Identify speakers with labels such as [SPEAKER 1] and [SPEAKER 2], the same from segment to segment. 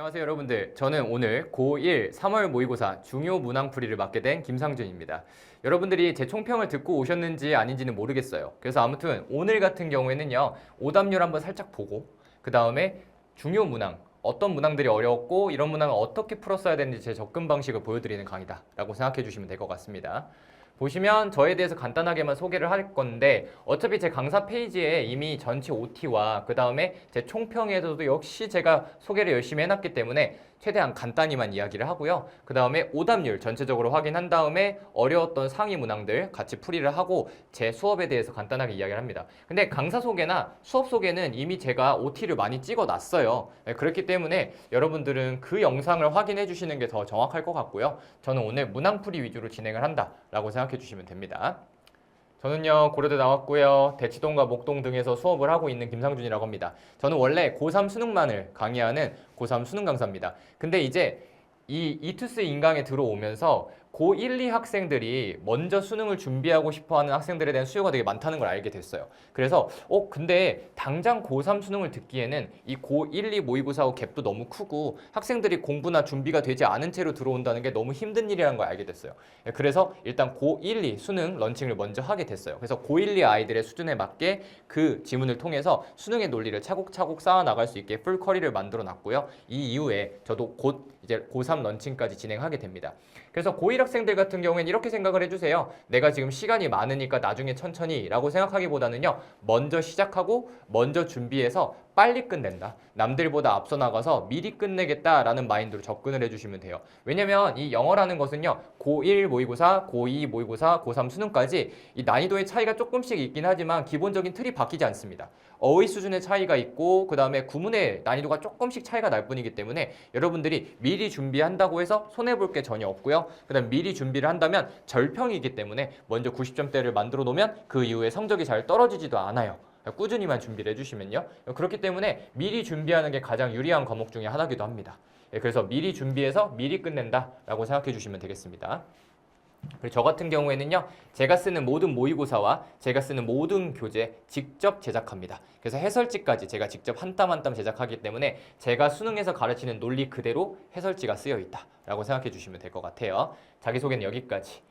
[SPEAKER 1] 안녕하세요 여러분들. 저는 오늘 고1 3월 모의고사 중요 문항풀이를 맡게 된 김상준입니다. 여러분들이 제 총평을 듣고 오셨는지 아닌지는 모르겠어요. 그래서 아무튼 오늘 같은 경우에는요, 오답률 한번 살짝 보고 그 다음에 중요 문항, 어떤 문항들이 어려웠고 이런 문항을 어떻게 풀었어야 되는지 제 접근 방식을 보여드리는 강의다 라고 생각해 주시면 될 것 같습니다. 보시면 저에 대해서 간단하게만 소개를 할 건데, 어차피 제 강사 페이지에 이미 전체 OT와 그 다음에 제 총평에서도 역시 제가 소개를 열심히 해놨기 때문에 최대한 간단히만 이야기를 하고요. 그 다음에 오답률 전체적으로 확인한 다음에 어려웠던 상위 문항들 같이 풀이를 하고 제 수업에 대해서 간단하게 이야기를 합니다. 근데 강사 소개나 수업 소개는 이미 제가 OT를 많이 찍어 놨어요. 그렇기 때문에 여러분들은 그 영상을 확인해 주시는 게 더 정확할 것 같고요. 저는 오늘 문항풀이 위주로 진행을 한다라고 생각해 주시면 됩니다. 저는요, 고려대 나왔고요. 대치동과 목동 등에서 수업을 하고 있는 김상준이라고 합니다. 저는 원래 고3 수능만을 강의하는 고3 수능 강사입니다. 근데 이제 이 이투스 인강에 들어오면서 고1, 2 학생들이 먼저 수능을 준비하고 싶어하는 학생들에 대한 수요가 되게 많다는 걸 알게 됐어요. 그래서 근데 당장 고3 수능을 듣기에는 이 고1, 2 모의고사하고 갭도 너무 크고 학생들이 공부나 준비가 되지 않은 채로 들어온다는 게 너무 힘든 일이라는 걸 알게 됐어요. 그래서 일단 고1, 2 수능 런칭을 먼저 하게 됐어요. 그래서 고1, 2 아이들의 수준에 맞게 그 지문을 통해서 수능의 논리를 차곡차곡 쌓아 나갈 수 있게 풀 커리를 만들어 놨고요. 이 이후에 저도 곧 이제 고3 런칭까지 진행하게 됩니다. 그래서 고1 학생들 같은 경우에는 이렇게 생각을 해주세요. 내가 지금 시간이 많으니까 나중에 천천히 라고 생각하기보다는요, 먼저 시작하고 먼저 준비해서 빨리 끝낸다. 남들보다 앞서 나가서 미리 끝내겠다라는 마인드로 접근을 해주시면 돼요. 왜냐면 이 영어라는 것은요, 고1 모의고사, 고2 모의고사, 고3 수능까지 이 난이도의 차이가 조금씩 있긴 하지만 기본적인 틀이 바뀌지 않습니다. 어휘 수준의 차이가 있고 그 다음에 구문의 난이도가 조금씩 차이가 날 뿐이기 때문에 여러분들이 미리 준비한다고 해서 손해볼 게 전혀 없고요. 그 다음 미리 준비를 한다면 절평이기 때문에 먼저 90점대를 만들어 놓으면 그 이후에 성적이 잘 떨어지지도 않아요. 꾸준히만 준비를 해주시면요. 그렇기 때문에 미리 준비하는 게 가장 유리한 과목 중에 하나이기도 합니다. 그래서 미리 준비해서 미리 끝낸다라고 생각해 주시면 되겠습니다. 그리고 저 같은 경우에는요, 제가 쓰는 모든 모의고사와 제가 쓰는 모든 교재 직접 제작합니다. 그래서 해설지까지 제가 직접 한 땀 한 땀 제작하기 때문에 제가 수능에서 가르치는 논리 그대로 해설지가 쓰여 있다라고 생각해 주시면 될 것 같아요. 자기소개는 여기까지.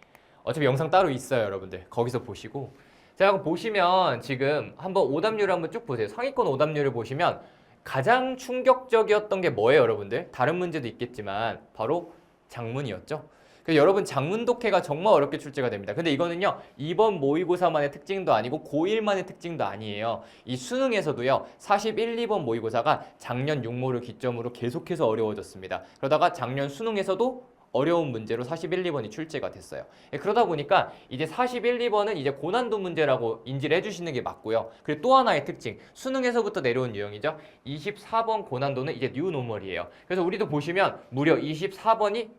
[SPEAKER 1] 어차피 영상 따로 있어요, 여러분들. 거기서 보시고. 자, 보시면 지금 한번 오답률을 한번 쭉 보세요. 상위권 오답률을 보시면 가장 충격적이었던 게 뭐예요, 여러분들? 다른 문제도 있겠지만 바로 장문이었죠. 여러분 장문 독해가 정말 어렵게 출제가 됩니다. 근데 이거는요, 이번 모의고사만의 특징도 아니고 고1만의 특징도 아니에요. 이 수능에서도요, 41, 2번 모의고사가 작년 6모를 기점으로 계속해서 어려워졌습니다. 그러다가 작년 수능에서도 어려운 문제로 41, 2번이 출제가 됐어요. 그러다 보니까 이제 41, 2번은 이제 고난도 문제라고 인지를 해주시는 게 맞고요. 그리고 또 하나의 특징, 수능에서부터 내려온 유형이죠. 24번 고난도는 이제 뉴노멀이에요. 그래서 우리도 보시면 무려 24번이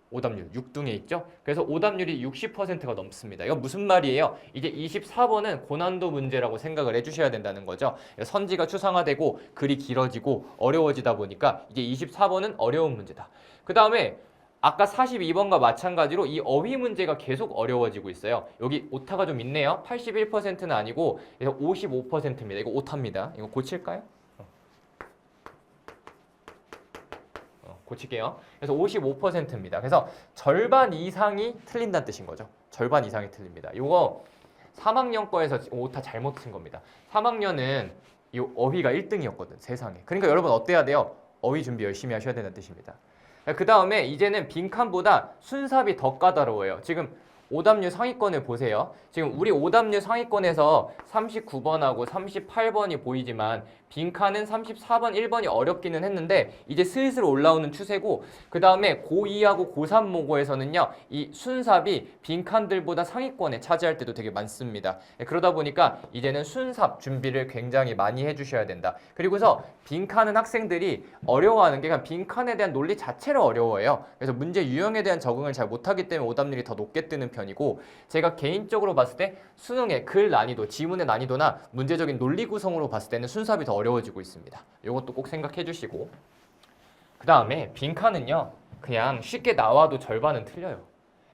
[SPEAKER 1] 오답률 6등에 있죠. 그래서 오답률이 60%가 넘습니다. 이거 무슨 말이에요? 이제 24번은 고난도 문제라고 생각을 해주셔야 된다는 거죠. 선지가 추상화되고 글이 길어지고 어려워지다 보니까 이제 24번은 어려운 문제다. 그 다음에 아까 42번과 마찬가지로 이 어휘 문제가 계속 어려워지고 있어요. 여기 오타가 좀 있네요. 81%는 아니고 55%입니다. 이거 오타입니다. 이거 고칠까요? 고칠게요. 그래서 55%입니다. 그래서 절반 이상이 틀린다는 뜻인 거죠. 절반 이상이 틀립니다. 이거 3학년 거에서 오타 잘못 쓴 겁니다. 3학년은 이 어휘가 1등이었거든, 세상에. 그러니까 여러분 어때야 돼요? 어휘 준비 열심히 하셔야 된다는 뜻입니다. 그 다음에 이제는 빈칸보다 순삽이 더 까다로워요. 지금 오답률 상위권을 보세요. 지금 우리 오답률 상위권에서 39번하고 38번이 보이지만 빈칸은 34번, 1번이 어렵기는 했는데 이제 슬슬 올라오는 추세고, 그 다음에 고2하고 고3 모고에서는요, 이 순삽이 빈칸들보다 상위권에 차지할 때도 되게 많습니다. 그러다 보니까 이제는 순삽 준비를 굉장히 많이 해주셔야 된다. 그리고서 빈칸은 학생들이 어려워하는 게 그냥 빈칸에 대한 논리 자체를 어려워해요. 그래서 문제 유형에 대한 적응을 잘 못하기 때문에 오답률이 더 높게 뜨는 편이고, 제가 개인적으로 봤을 때 수능의 글 난이도, 지문의 난이도나 문제적인 논리 구성으로 봤을 때는 순삽이 더 어려워지고 있습니다. 이것도 꼭 생각해 주시고, 그 다음에 빈칸은요, 그냥 쉽게 나와도 절반은 틀려요.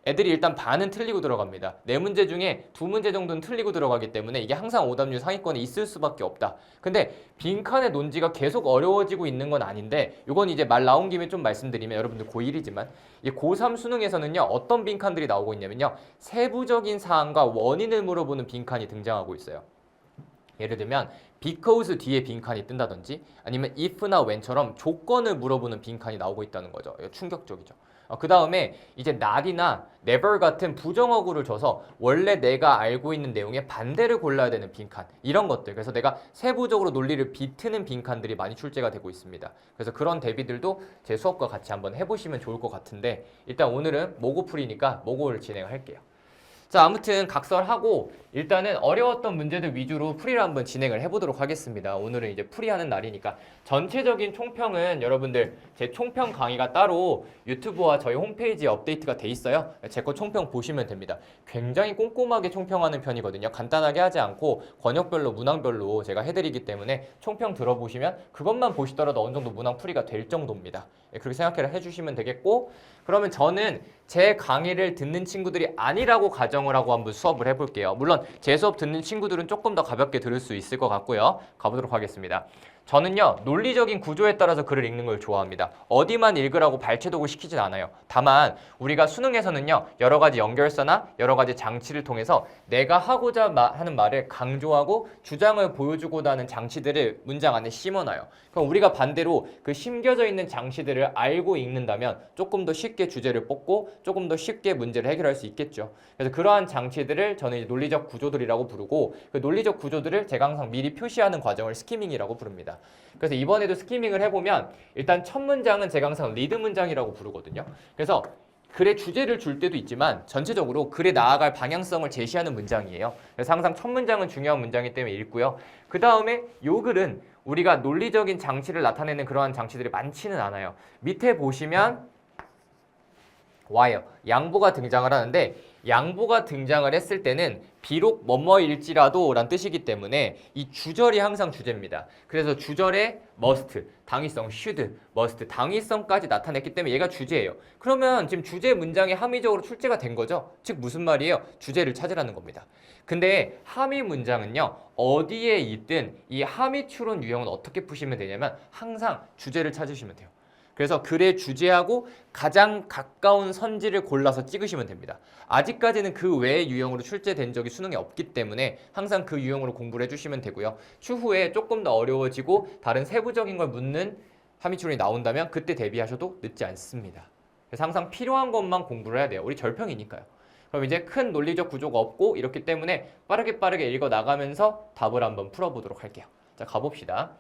[SPEAKER 1] 애들이 일단 반은 틀리고 들어갑니다. 네 문제 중에 두 문제 정도는 틀리고 들어가기 때문에 이게 항상 오답률 상위권에 있을 수밖에 없다. 근데 빈칸의 논지가 계속 어려워지고 있는 건 아닌데 이건 이제 말 나온 김에 좀 말씀드리면 여러분들 고1이지만 이 고3 수능에서는요 어떤 빈칸들이 나오고 있냐면요 세부적인 사항과 원인을 물어보는 빈칸이 등장하고 있어요. 예를 들면 because 뒤에 빈칸이 뜬다든지 아니면 if나 when처럼 조건을 물어보는 빈칸이 나오고 있다는 거죠. 이거 충격적이죠. 그 다음에 이제 not이나 never 같은 부정어구를 줘서 원래 내가 알고 있는 내용의 반대를 골라야 되는 빈칸 이런 것들 그래서 내가 세부적으로 논리를 비트는 빈칸들이 많이 출제가 되고 있습니다. 그래서 그런 대비들도 제 수업과 같이 한번 해보시면 좋을 것 같은데 일단 오늘은 모고풀이니까 모고를 진행할게요. 자, 아무튼 각설하고 일단은 어려웠던 문제들 위주로 풀이를 한번 진행을 해보도록 하겠습니다. 오늘은 이제 풀이하는 날이니까 전체적인 총평은 여러분들 제 총평 강의가 따로 유튜브와 저희 홈페이지에 업데이트가 돼 있어요. 제 거 총평 보시면 됩니다. 굉장히 꼼꼼하게 총평하는 편이거든요. 간단하게 하지 않고 권역별로 문항별로 제가 해드리기 때문에 총평 들어보시면 그것만 보시더라도 어느 정도 문항 풀이가 될 정도입니다. 그렇게 생각을 해주시면 되겠고 그러면 저는 제 강의를 듣는 친구들이 아니라고 가정을 하고 한번 수업을 해볼게요. 물론 제 수업 듣는 친구들은 조금 더 가볍게 들을 수 있을 것 같고요. 가보도록 하겠습니다. 저는요 논리적인 구조에 따라서 글을 읽는 걸 좋아합니다. 어디만 읽으라고 발췌독을 시키진 않아요. 다만 우리가 수능에서는요 여러 가지 연결사나 여러 가지 장치를 통해서 내가 하고자 하는 말을 강조하고 주장을 보여주고자 하는 장치들을 문장 안에 심어놔요. 그럼 우리가 반대로 그 심겨져 있는 장치들을 알고 읽는다면 조금 더 쉽게 주제를 뽑고 조금 더 쉽게 문제를 해결할 수 있겠죠. 그래서 그러한 장치들을 저는 이제 논리적 구조들이라고 부르고 그 논리적 구조들을 제가 항상 미리 표시하는 과정을 스키밍이라고 부릅니다. 그래서 이번에도 스키밍을 해보면 일단 첫 문장은 제가 항상 리드 문장이라고 부르거든요. 그래서 글의 주제를 줄 때도 있지만 전체적으로 글에 나아갈 방향성을 제시하는 문장이에요. 그래서 항상 첫 문장은 중요한 문장이기 때문에 읽고요. 그 다음에 요 글은 우리가 논리적인 장치를 나타내는 그러한 장치들이 많지는 않아요. 밑에 보시면 와요. 양보가 등장을 하는데 양보가 등장을 했을 때는 비록 뭐뭐일지라도 란 뜻이기 때문에 이 주절이 항상 주제입니다. 그래서 주절에 must, 당위성, should, must, 당위성까지 나타냈기 때문에 얘가 주제예요. 그러면 지금 주제 문장이 함의적으로 출제가 된 거죠. 즉 무슨 말이에요? 주제를 찾으라는 겁니다. 근데 함의 문장은요. 어디에 있든 이 함의 추론 유형은 어떻게 푸시면 되냐면 항상 주제를 찾으시면 돼요. 그래서 글의 주제하고 가장 가까운 선지를 골라서 찍으시면 됩니다. 아직까지는 그 외의 유형으로 출제된 적이 수능에 없기 때문에 항상 그 유형으로 공부를 해주시면 되고요. 추후에 조금 더 어려워지고 다른 세부적인 걸 묻는 함의추론이 나온다면 그때 대비하셔도 늦지 않습니다. 그래서 항상 필요한 것만 공부를 해야 돼요. 우리 절평이니까요. 그럼 이제 큰 논리적 구조가 없고 이렇기 때문에 빠르게 읽어 나가면서 답을 한번 풀어보도록 할게요. 자, 가봅시다.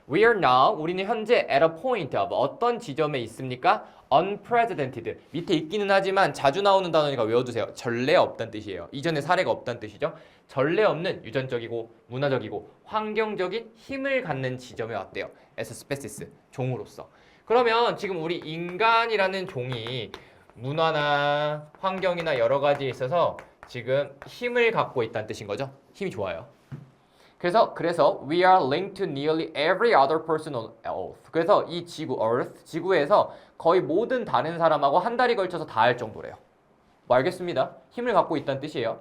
[SPEAKER 1] We are now, 우리는 현재 at a point of 어떤 지점에 있습니까? unprecedented. 밑에 있기는 하지만 자주 나오는 단어니까 외워두세요. 전례 없다는 뜻이에요. 이전에 사례가 없다는 뜻이죠. 전례 없는 유전적이고 문화적이고 환경적인 힘을 갖는 지점에 왔대요. as a species, 종으로서. 그러면 지금 우리 인간이라는 종이 문화나 환경이나 여러 가지에 있어서 지금 힘을 갖고 있다는 뜻인 거죠. 힘이 좋아요. 그래서 we are linked to nearly every other person on Earth. 그래서 이 지구, Earth, 지구에서 거의 모든 다른 사람하고 한 달이 걸쳐서 다 할 정도래요. 뭐 알겠습니다. 힘을 갖고 있다는 뜻이에요.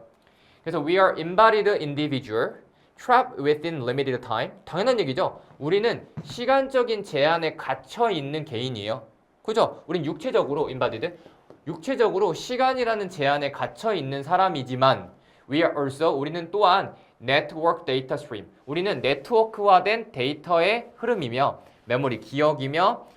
[SPEAKER 1] 그래서 we are embodied individual, trapped within limited time. 당연한 얘기죠. 우리는 시간적인 제한에 갇혀 있는 개인이에요. 그죠? 우린 육체적으로 embodied, 육체적으로 시간이라는 제한에 갇혀 있는 사람이지만 we are also, 우리는 또한 network data stream. 우리는 네트워크화된 데이터의 흐름이며 메모리, 기억이며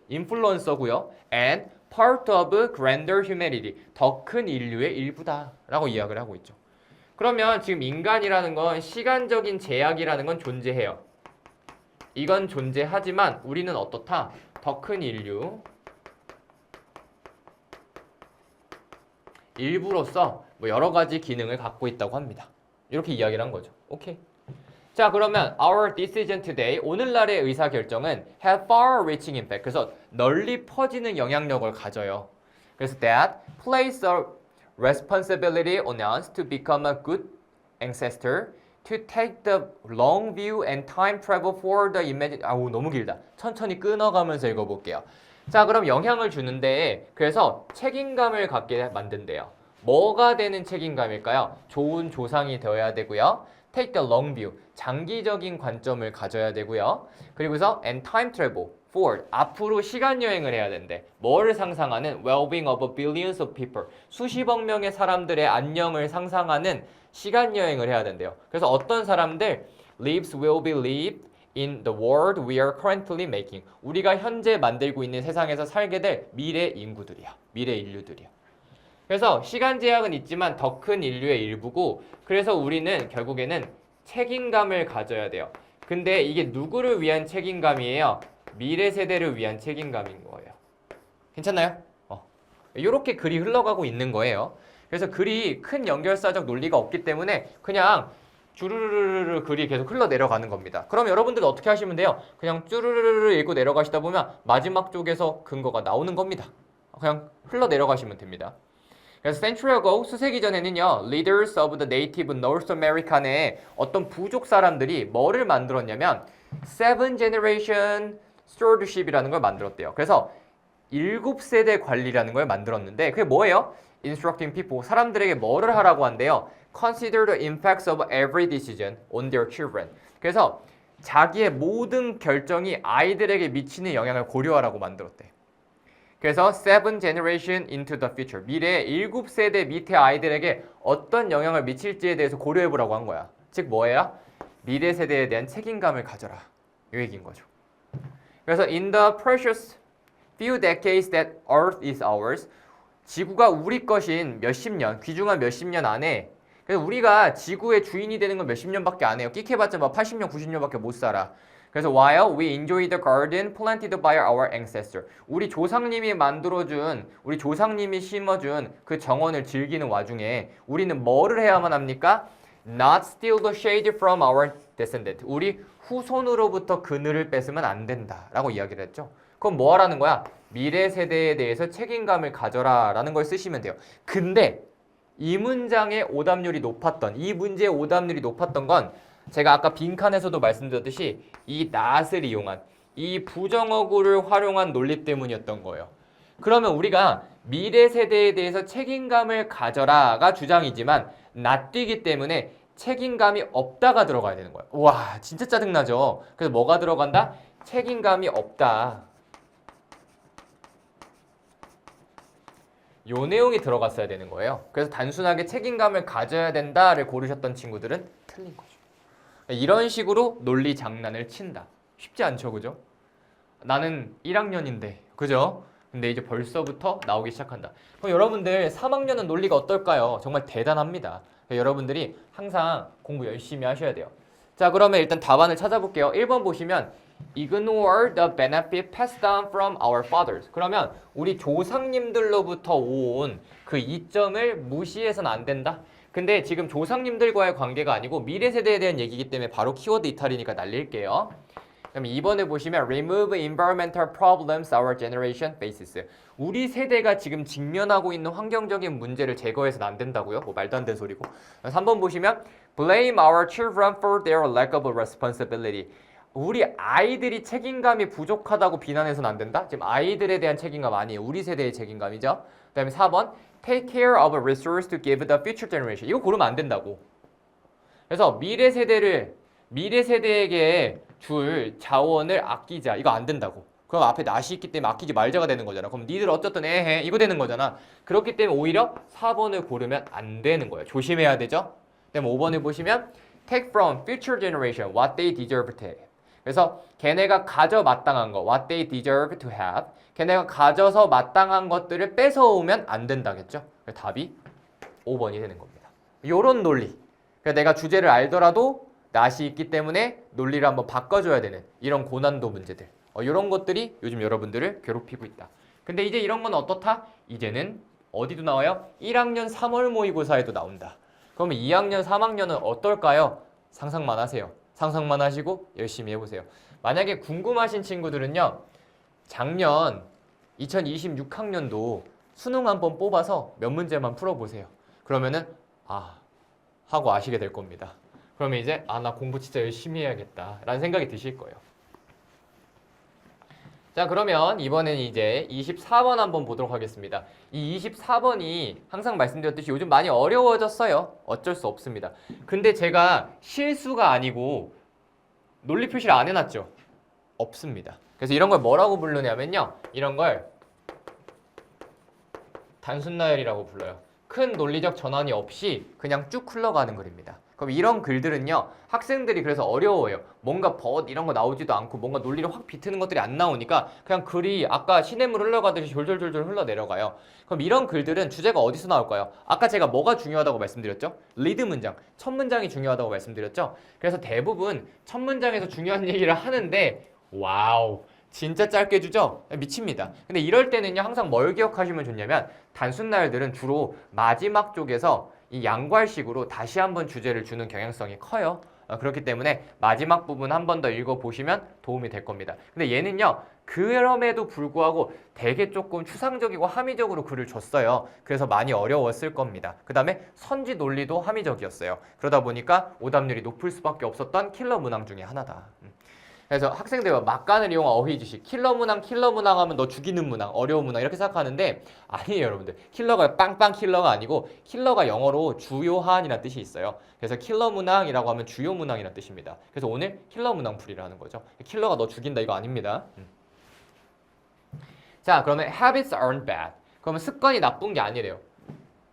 [SPEAKER 1] 인플루언서고요. and part of grander humanity. 더 큰 인류의 일부다라고 이야기를 하고 있죠. 그러면 지금 인간이라는 건 시간적인 제약이라는 건 존재해요. 이건 존재하지만 우리는 어떻다? 더 큰 인류 일부로서 뭐 여러 가지 기능을 갖고 있다고 합니다. 이렇게 이야기를 한 거죠. 오케이. 자, 그러면 our decision today, 오늘날의 의사결정은 have far-reaching impact. 그래서 널리 퍼지는 영향력을 가져요. 그래서 that place a responsibility on us to become a good ancestor, to take the long view and time travel for the imagine. 아우, 너무 길다. 천천히 끊어가면서 읽어볼게요. 자, 그럼 영향을 주는데 그래서 책임감을 갖게 만든대요. 뭐가 되는 책임감일까요? 좋은 조상이 되어야 되고요. Take the long view, 장기적인 관점을 가져야 되고요. 그리고서 and time travel, forward, 앞으로 시간 여행을 해야 된대. 뭐를 상상하는? Well-being of billions of people, 수십억 명의 사람들의 안녕을 상상하는 시간 여행을 해야 된대요. 그래서 어떤 사람들? Lives will be lived in the world we are currently making. 우리가 현재 만들고 있는 세상에서 살게 될 미래 인구들이야. 미래 인류들이야. 그래서 시간 제약은 있지만 더 큰 인류의 일부고 그래서 우리는 결국에는 책임감을 가져야 돼요. 근데 이게 누구를 위한 책임감이에요? 미래 세대를 위한 책임감인 거예요. 괜찮나요? 이렇게 글이 흘러가고 있는 거예요. 그래서 글이 큰 연결사적 논리가 없기 때문에 그냥 주르르르 글이 계속 흘러 내려가는 겁니다. 그럼 여러분들 어떻게 하시면 돼요? 그냥 쭈르르르 읽고 내려가시다 보면 마지막 쪽에서 근거가 나오는 겁니다. 그냥 흘러 내려가시면 됩니다. 그래서 century ago, 수세기 전에는요, leaders of the native North America 내 어떤 부족 사람들이 뭐를 만들었냐면 seven generation stewardship이라는 걸 만들었대요. 그래서 7세대 관리라는 걸 만들었는데 그게 뭐예요? Instructing people, 사람들에게 뭐를 하라고 한대요? Consider the impacts of every decision on their children. 그래서 자기의 모든 결정이 아이들에게 미치는 영향을 고려하라고 만들었대. 그래서 seven generation into the future, 미래의 7세대 밑에 아이들에게 어떤 영향을 미칠지에 대해서 고려해보라고 한 거야. 즉 뭐예요? 미래 세대에 대한 책임감을 가져라. 이 얘기인 거죠. 그래서 in the precious few decades that Earth is ours, 지구가 우리 것인 몇십 년, 귀중한 몇십 년 안에 그래서 우리가 지구의 주인이 되는 건 몇십 년밖에 안 해요. 끽해봤자 막 80년, 90년밖에 못 살아. 그래서 while we enjoy the garden planted by our ancestor, 우리 조상님이 만들어준, 우리 조상님이 심어준 그 정원을 즐기는 와중에 우리는 뭐를 해야만 합니까? Not steal the shade from our descendant. 우리 후손으로부터 그늘을 뺏으면 안 된다라고 이야기를 했죠. 그럼 뭐 하라는 거야? 미래 세대에 대해서 책임감을 가져라 라는 걸 쓰시면 돼요. 근데 이 문장의 오답률이 높았던, 이 문제의 오답률이 높았던 건 제가 아까 빈칸에서도 말씀드렸듯이 이 not을 이용한, 이 부정어구를 활용한 논리 때문이었던 거예요. 그러면 우리가 미래 세대에 대해서 책임감을 가져라가 주장이지만 not이기 때문에 책임감이 없다가 들어가야 되는 거예요. 와, 진짜 짜증나죠? 그래서 뭐가 들어간다? 책임감이 없다. 요 내용이 들어갔어야 되는 거예요. 그래서 단순하게 책임감을 가져야 된다를 고르셨던 친구들은 틀린 거죠. 이런 식으로 논리 장난을 친다. 쉽지 않죠, 그죠? 나는 1학년인데, 그죠? 근데 이제 벌써부터 나오기 시작한다. 그럼 여러분들 3학년은 논리가 어떨까요? 정말 대단합니다. 여러분들이 항상 공부 열심히 하셔야 돼요. 자, 그러면 일단 답안을 찾아볼게요. 1번 보시면 Ignore the benefit passed down from our fathers. 그러면 우리 조상님들로부터 온 그 이점을 무시해서는 안 된다. 근데 지금 조상님들과의 관계가 아니고 미래 세대에 대한 얘기이기 때문에 바로 키워드 이탈이니까 날릴게요. 그럼 2번에 보시면 Remove environmental problems our generation faces. 우리 세대가 지금 직면하고 있는 환경적인 문제를 제거해서는 안 된다고요? 뭐 말도 안 되는 소리고. 3번 보시면 Blame our children for their lack of responsibility. 우리 아이들이 책임감이 부족하다고 비난해서는 안 된다? 지금 아이들에 대한 책임감 아니에요. 우리 세대의 책임감이죠. 그 다음에 4번 Take care of a resource to give the future generation. 이거 고르면 안 된다고. 그래서 미래 세대에게 줄 자원을 아끼자. 이거 안 된다고. 그럼 앞에 낫이 있기 때문에 아끼지 말자가 되는 거잖아. 그럼 니들 어쨌든 애해. 이거 되는 거잖아. 그렇기 때문에 오히려 4번을 고르면 안 되는 거예요. 조심해야 되죠. 그다음에 5번을 보시면 Take from future generation what they deserve to have. 그래서 걔네가 가져 마땅한 거 what they deserve to have. 걔네가 가져서 마땅한 것들을 뺏어오면 안 된다겠죠. 답이 5번이 되는 겁니다. 요런 논리. 그러니까 내가 주제를 알더라도 낫이 있기 때문에 논리를 한번 바꿔줘야 되는 이런 고난도 문제들. 이런 것들이 요즘 여러분들을 괴롭히고 있다. 근데 이제 이런 건 어떻다? 이제는 어디도 나와요? 1학년 3월 모의고사에도 나온다. 그러면 2학년, 3학년은 어떨까요? 상상만 하세요. 상상만 하시고 열심히 해보세요. 만약에 궁금하신 친구들은요. 작년 2026학년도 수능 한번 뽑아서 몇 문제만 풀어보세요. 그러면은 하고 아시게 될 겁니다. 그러면 이제 나 공부 진짜 열심히 해야겠다 라는 생각이 드실 거예요. 자, 그러면 이번엔 이제 24번 한번 보도록 하겠습니다. 이 24번이 항상 말씀드렸듯이 요즘 많이 어려워졌어요. 어쩔 수 없습니다. 근데 제가 실수가 아니고 논리 표시를 안 해놨죠? 없습니다. 그래서 이런 걸 뭐라고 부르냐면요. 이런 걸 단순 나열이라고 불러요. 큰 논리적 전환이 없이 그냥 쭉 흘러가는 글입니다. 그럼 이런 글들은요, 학생들이 그래서 어려워요. 뭔가 이런 거 나오지도 않고 뭔가 논리를 확 비트는 것들이 안 나오니까 그냥 글이 아까 시냇물 흘러가듯이 졸졸졸졸 흘러내려가요. 그럼 이런 글들은 주제가 어디서 나올까요? 아까 제가 뭐가 중요하다고 말씀드렸죠? 리드 문장, 첫 문장이 중요하다고 말씀드렸죠? 그래서 대부분 첫 문장에서 중요한 얘기를 하는데 와우, 진짜 짧게 주죠? 미칩니다. 근데 이럴 때는요, 항상 뭘 기억하시면 좋냐면 단순 나열들은 주로 마지막 쪽에서 이 양괄식으로 다시 한번 주제를 주는 경향성이 커요. 그렇기 때문에 마지막 부분 한 번 더 읽어보시면 도움이 될 겁니다. 근데 얘는요, 그럼에도 불구하고 되게 조금 추상적이고 함의적으로 글을 줬어요. 그래서 많이 어려웠을 겁니다. 그 다음에 선지 논리도 함의적이었어요. 그러다 보니까 오답률이 높을 수밖에 없었던 킬러 문항 중에 하나다. 그래서 학생들이 막간을 이용한 어휘 지식, 킬러 문항 하면 너 죽이는 문항, 어려운 문항 이렇게 생각하는데 아니에요, 여러분들. 킬러가 빵빵 킬러가 아니고 킬러가 영어로 주요한이라는 뜻이 있어요. 그래서 킬러 문항이라고 하면 주요 문항이라는 뜻입니다. 그래서 오늘 킬러 문항 풀이라는 거죠. 킬러가 너 죽인다 이거 아닙니다. 자, 그러면 habits aren't bad. 그러면 습관이 나쁜 게 아니래요.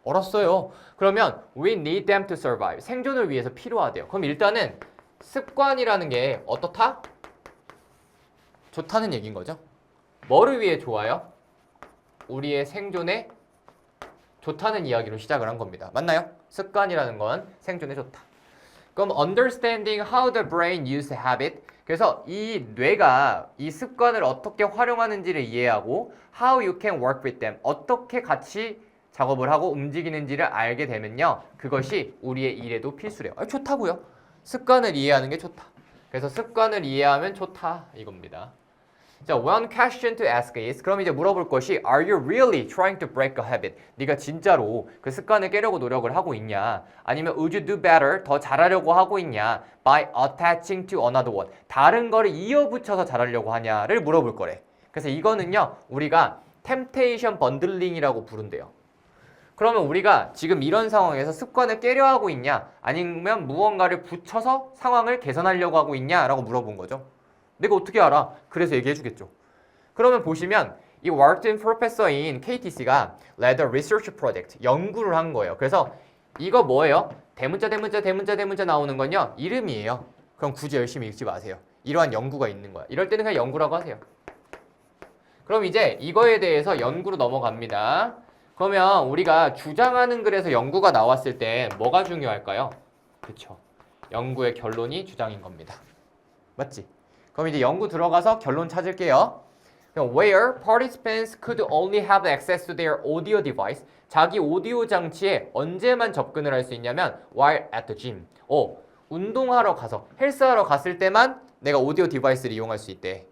[SPEAKER 1] 알았어요. 그러면 we need them to survive. 생존을 위해서 필요하대요. 그럼 일단은 습관이라는 게 어떻다? 좋다는 얘기인 거죠. 뭐를 위해 좋아요? 우리의 생존에 좋다는 이야기로 시작을 한 겁니다. 맞나요? 습관이라는 건 생존에 좋다. 그럼 understanding how the brain uses habit. 그래서 이 뇌가 이 습관을 어떻게 활용하는지를 이해하고 how you can work with them. 어떻게 같이 작업을 하고 움직이는지를 알게 되면요. 그것이 우리의 일에도 필수래요. 좋다고요. 습관을 이해하는 게 좋다. 그래서 습관을 이해하면 좋다 이겁니다. 자, one question to ask is 그럼 이제 물어볼 것이 Are you really trying to break a habit? 네가 진짜로 그 습관을 깨려고 노력을 하고 있냐? 아니면 would you do better? 더 잘하려고 하고 있냐? By attaching to another one. 다른 거를 이어붙여서 잘하려고 하냐를 물어볼 거래. 그래서 이거는요. 우리가 temptation bundling이라고 부른대요. 그러면 우리가 지금 이런 상황에서 습관을 깨려 하고 있냐? 아니면 무언가를 붙여서 상황을 개선하려고 하고 있냐? 라고 물어본 거죠. 내가 어떻게 알아? 그래서 얘기해 주겠죠. 그러면 보시면 이 왈튼 프로페서인 KTC가 led a research project, 연구를 한 거예요. 그래서 이거 뭐예요? 대문자 나오는 건요. 이름이에요. 그럼 굳이 열심히 읽지 마세요. 이러한 연구가 있는 거야. 이럴 때는 그냥 연구라고 하세요. 그럼 이제 이거에 대해서 연구로 넘어갑니다. 그러면 우리가 주장하는 글에서 연구가 나왔을 때 뭐가 중요할까요? 그쵸. 연구의 결론이 주장인 겁니다. 맞지? 그럼 이제 연구 들어가서 결론 찾을게요. Where participants could only have access to their audio device. 자기 오디오 장치에 언제만 접근을 할 수 있냐면 while at the gym. 운동하러 가서 헬스하러 갔을 때만 내가 오디오 디바이스를 이용할 수 있대.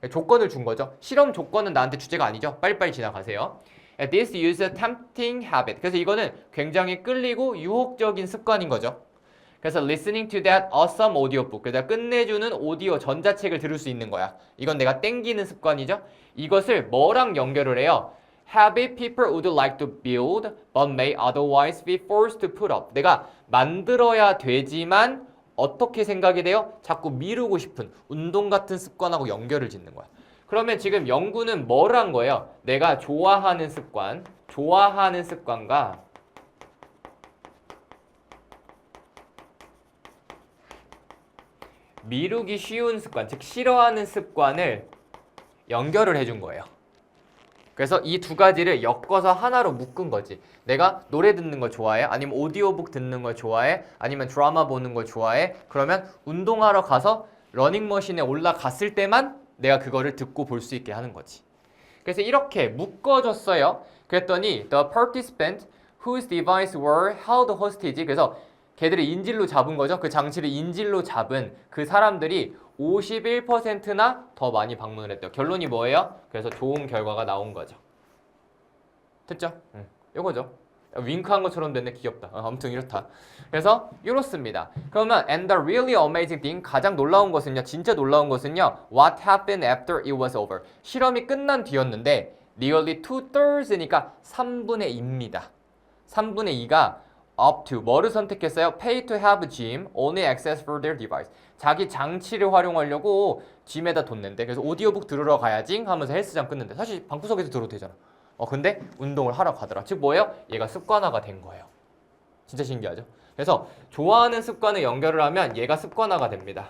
[SPEAKER 1] 조건을 준 거죠. 실험 조건은 나한테 주제가 아니죠. 빨리빨리 지나가세요. This is a tempting habit. 그래서 이거는 굉장히 끌리고 유혹적인 습관인 거죠. 그래서 listening to that awesome audiobook. 그래서 끝내주는 오디오 전자책을 들을 수 있는 거야. 이건 내가 땡기는 습관이죠. 이것을 뭐랑 연결을 해요? Habit people would like to build but may otherwise be forced to put up. 내가 만들어야 되지만 어떻게 생각이 돼요? 자꾸 미루고 싶은 운동 같은 습관하고 연결을 짓는 거야. 그러면 지금 연구는 뭘 한 거예요? 내가 좋아하는 습관과 미루기 쉬운 습관, 즉 싫어하는 습관을 연결을 해준 거예요. 그래서 이 두 가지를 엮어서 하나로 묶은 거지. 내가 노래 듣는 거 좋아해? 아니면 오디오북 듣는 거 좋아해? 아니면 드라마 보는 거 좋아해? 그러면 운동하러 가서 러닝머신에 올라갔을 때만 내가 그거를 듣고 볼 수 있게 하는 거지. 그래서 이렇게 묶어줬어요. 그랬더니 the participant whose device were held hostage. 그래서 걔들이 인질로 잡은 거죠. 그 장치를 인질로 잡은 그 사람들이 51%나 더 많이 방문을 했대요. 결론이 뭐예요? 그래서 좋은 결과가 나온 거죠. 됐죠? 요거죠. 윙크한 것처럼 됐네. 귀엽다. 아무튼 이렇다. 그래서 이렇습니다. 그러면 and the really amazing thing 가장 놀라운 것은요. 진짜 놀라운 것은요. What happened after it was over. 실험이 끝난 뒤였는데 nearly 2/3니까 3분의 2입니다. 3분의 2가 up to 뭐를 선택했어요? Pay to have gym, only access for their device. 자기 장치를 활용하려고 짐에다 돈 낸대. 그래서 오디오북 들으러 가야지 하면서 헬스장 끊는데 사실 방구석에서 들어도 되잖아. 근데 운동을 하러 가더라. 즉 뭐예요? 얘가 습관화가 된 거예요. 진짜 신기하죠? 그래서 좋아하는 습관을 연결을 하면 얘가 습관화가 됩니다.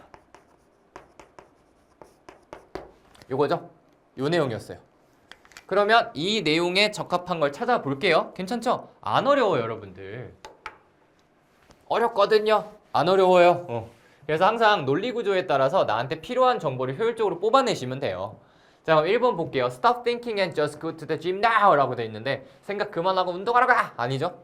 [SPEAKER 1] 요거죠? 요 내용이었어요. 그러면 이 내용에 적합한 걸 찾아볼게요. 괜찮죠? 안 어려워요, 여러분들. 어렵거든요. 안 어려워요. 그래서 항상 논리 구조에 따라서 나한테 필요한 정보를 효율적으로 뽑아내시면 돼요. 자, 그럼 1번 볼게요. Stop thinking and just go to the gym now 라고 돼 있는데 생각 그만하고 운동하러 가! 아니죠?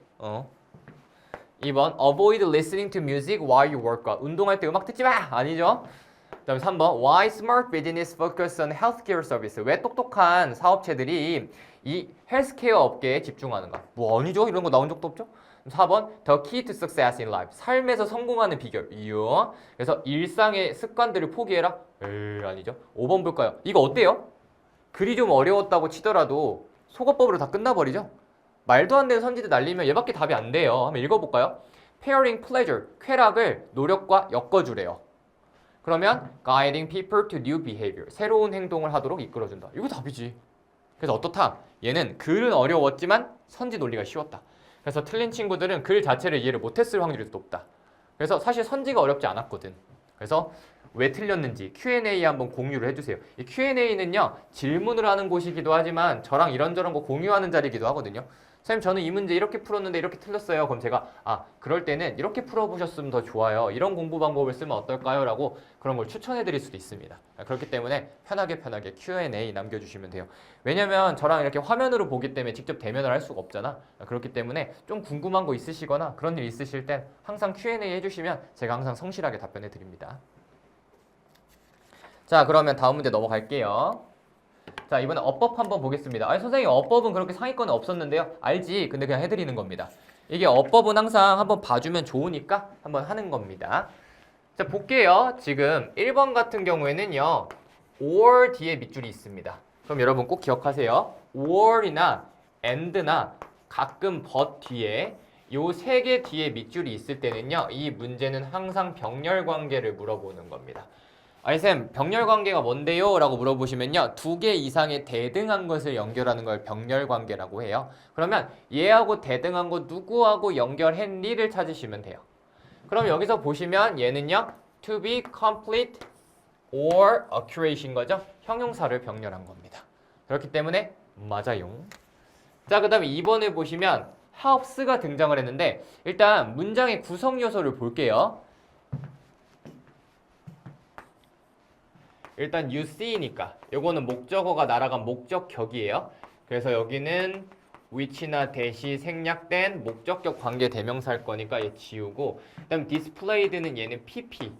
[SPEAKER 1] 2번 Avoid listening to music while you work out. 운동할 때 음악 듣지 마! 아니죠? 그 다음에 3번 Why smart business focus on healthcare service. 왜 똑똑한 사업체들이 이 헬스케어 업계에 집중하는가? 뭐 아니죠? 이런 거 나온 적도 없죠? 4번 The key to success in life. 삶에서 성공하는 비결. 이요. 그래서 일상의 습관들을 포기해라? 아니죠. 5번 볼까요? 이거 어때요? 글이 좀 어려웠다고 치더라도 속어법으로 다 끝나버리죠? 말도 안 되는 선지들 날리면 얘밖에 답이 안 돼요. 한번 읽어볼까요? Pairing pleasure. 쾌락을 노력과 엮어주래요. 그러면 guiding people to new behavior. 새로운 행동을 하도록 이끌어준다. 이거 답이지. 그래서 어떻다? 얘는 글은 어려웠지만 선지 논리가 쉬웠다. 그래서 틀린 친구들은 글 자체를 이해를 못했을 확률이 높다. 그래서 사실 선지가 어렵지 않았거든. 그래서 왜 틀렸는지 Q&A 한번 공유를 해주세요. 이 Q&A는요 질문을 하는 곳이기도 하지만 저랑 이런저런 거 공유하는 자리이기도 하거든요. 선생님 저는 이 문제 이렇게 풀었는데 이렇게 틀렸어요. 그럼 제가 그럴 때는 이렇게 풀어보셨으면 더 좋아요. 이런 공부 방법을 쓰면 어떨까요? 라고 그런 걸 추천해 드릴 수도 있습니다. 그렇기 때문에 편하게 Q&A 남겨주시면 돼요. 왜냐면 저랑 이렇게 화면으로 보기 때문에 직접 대면을 할 수가 없잖아. 그렇기 때문에 좀 궁금한 거 있으시거나 그런 일 있으실 땐 항상 Q&A 해주시면 제가 항상 성실하게 답변해 드립니다. 자, 그러면 다음 문제 넘어갈게요. 자, 이번에 어법 한번 보겠습니다. 아니, 선생님 어법은 그렇게 상위권에 없었는데요. 알지? 근데 그냥 해드리는 겁니다. 이게 어법은 항상 한번 봐주면 좋으니까 한번 하는 겁니다. 자, 볼게요. 지금 1번 같은 경우에는요. or 뒤에 밑줄이 있습니다. 그럼 여러분 꼭 기억하세요. or이나 and나 가끔 but 뒤에 요 세 개 뒤에 밑줄이 있을 때는요. 이 문제는 항상 병렬 관계를 물어보는 겁니다. 아니 쌤 병렬 관계가 뭔데요? 라고 물어보시면요. 두 개 이상의 대등한 것을 연결하는 걸 병렬 관계라고 해요. 그러면 얘하고 대등한 거 누구하고 연결했니를 찾으시면 돼요. 그럼 여기서 보시면 얘는요. to be complete or accurate인 거죠. 형용사를 병렬한 겁니다. 그렇기 때문에 맞아요. 자, 그 다음에 2번을 보시면 helps가 등장을 했는데 일단 문장의 구성 요소를 볼게요. 일단 you see니까 요거는 목적어가 날아간 목적격이에요. 그래서 여기는 which나 that이 생략된 목적격 관계 대명사일 거니까 얘 지우고 그다음 displayed는 얘는 pp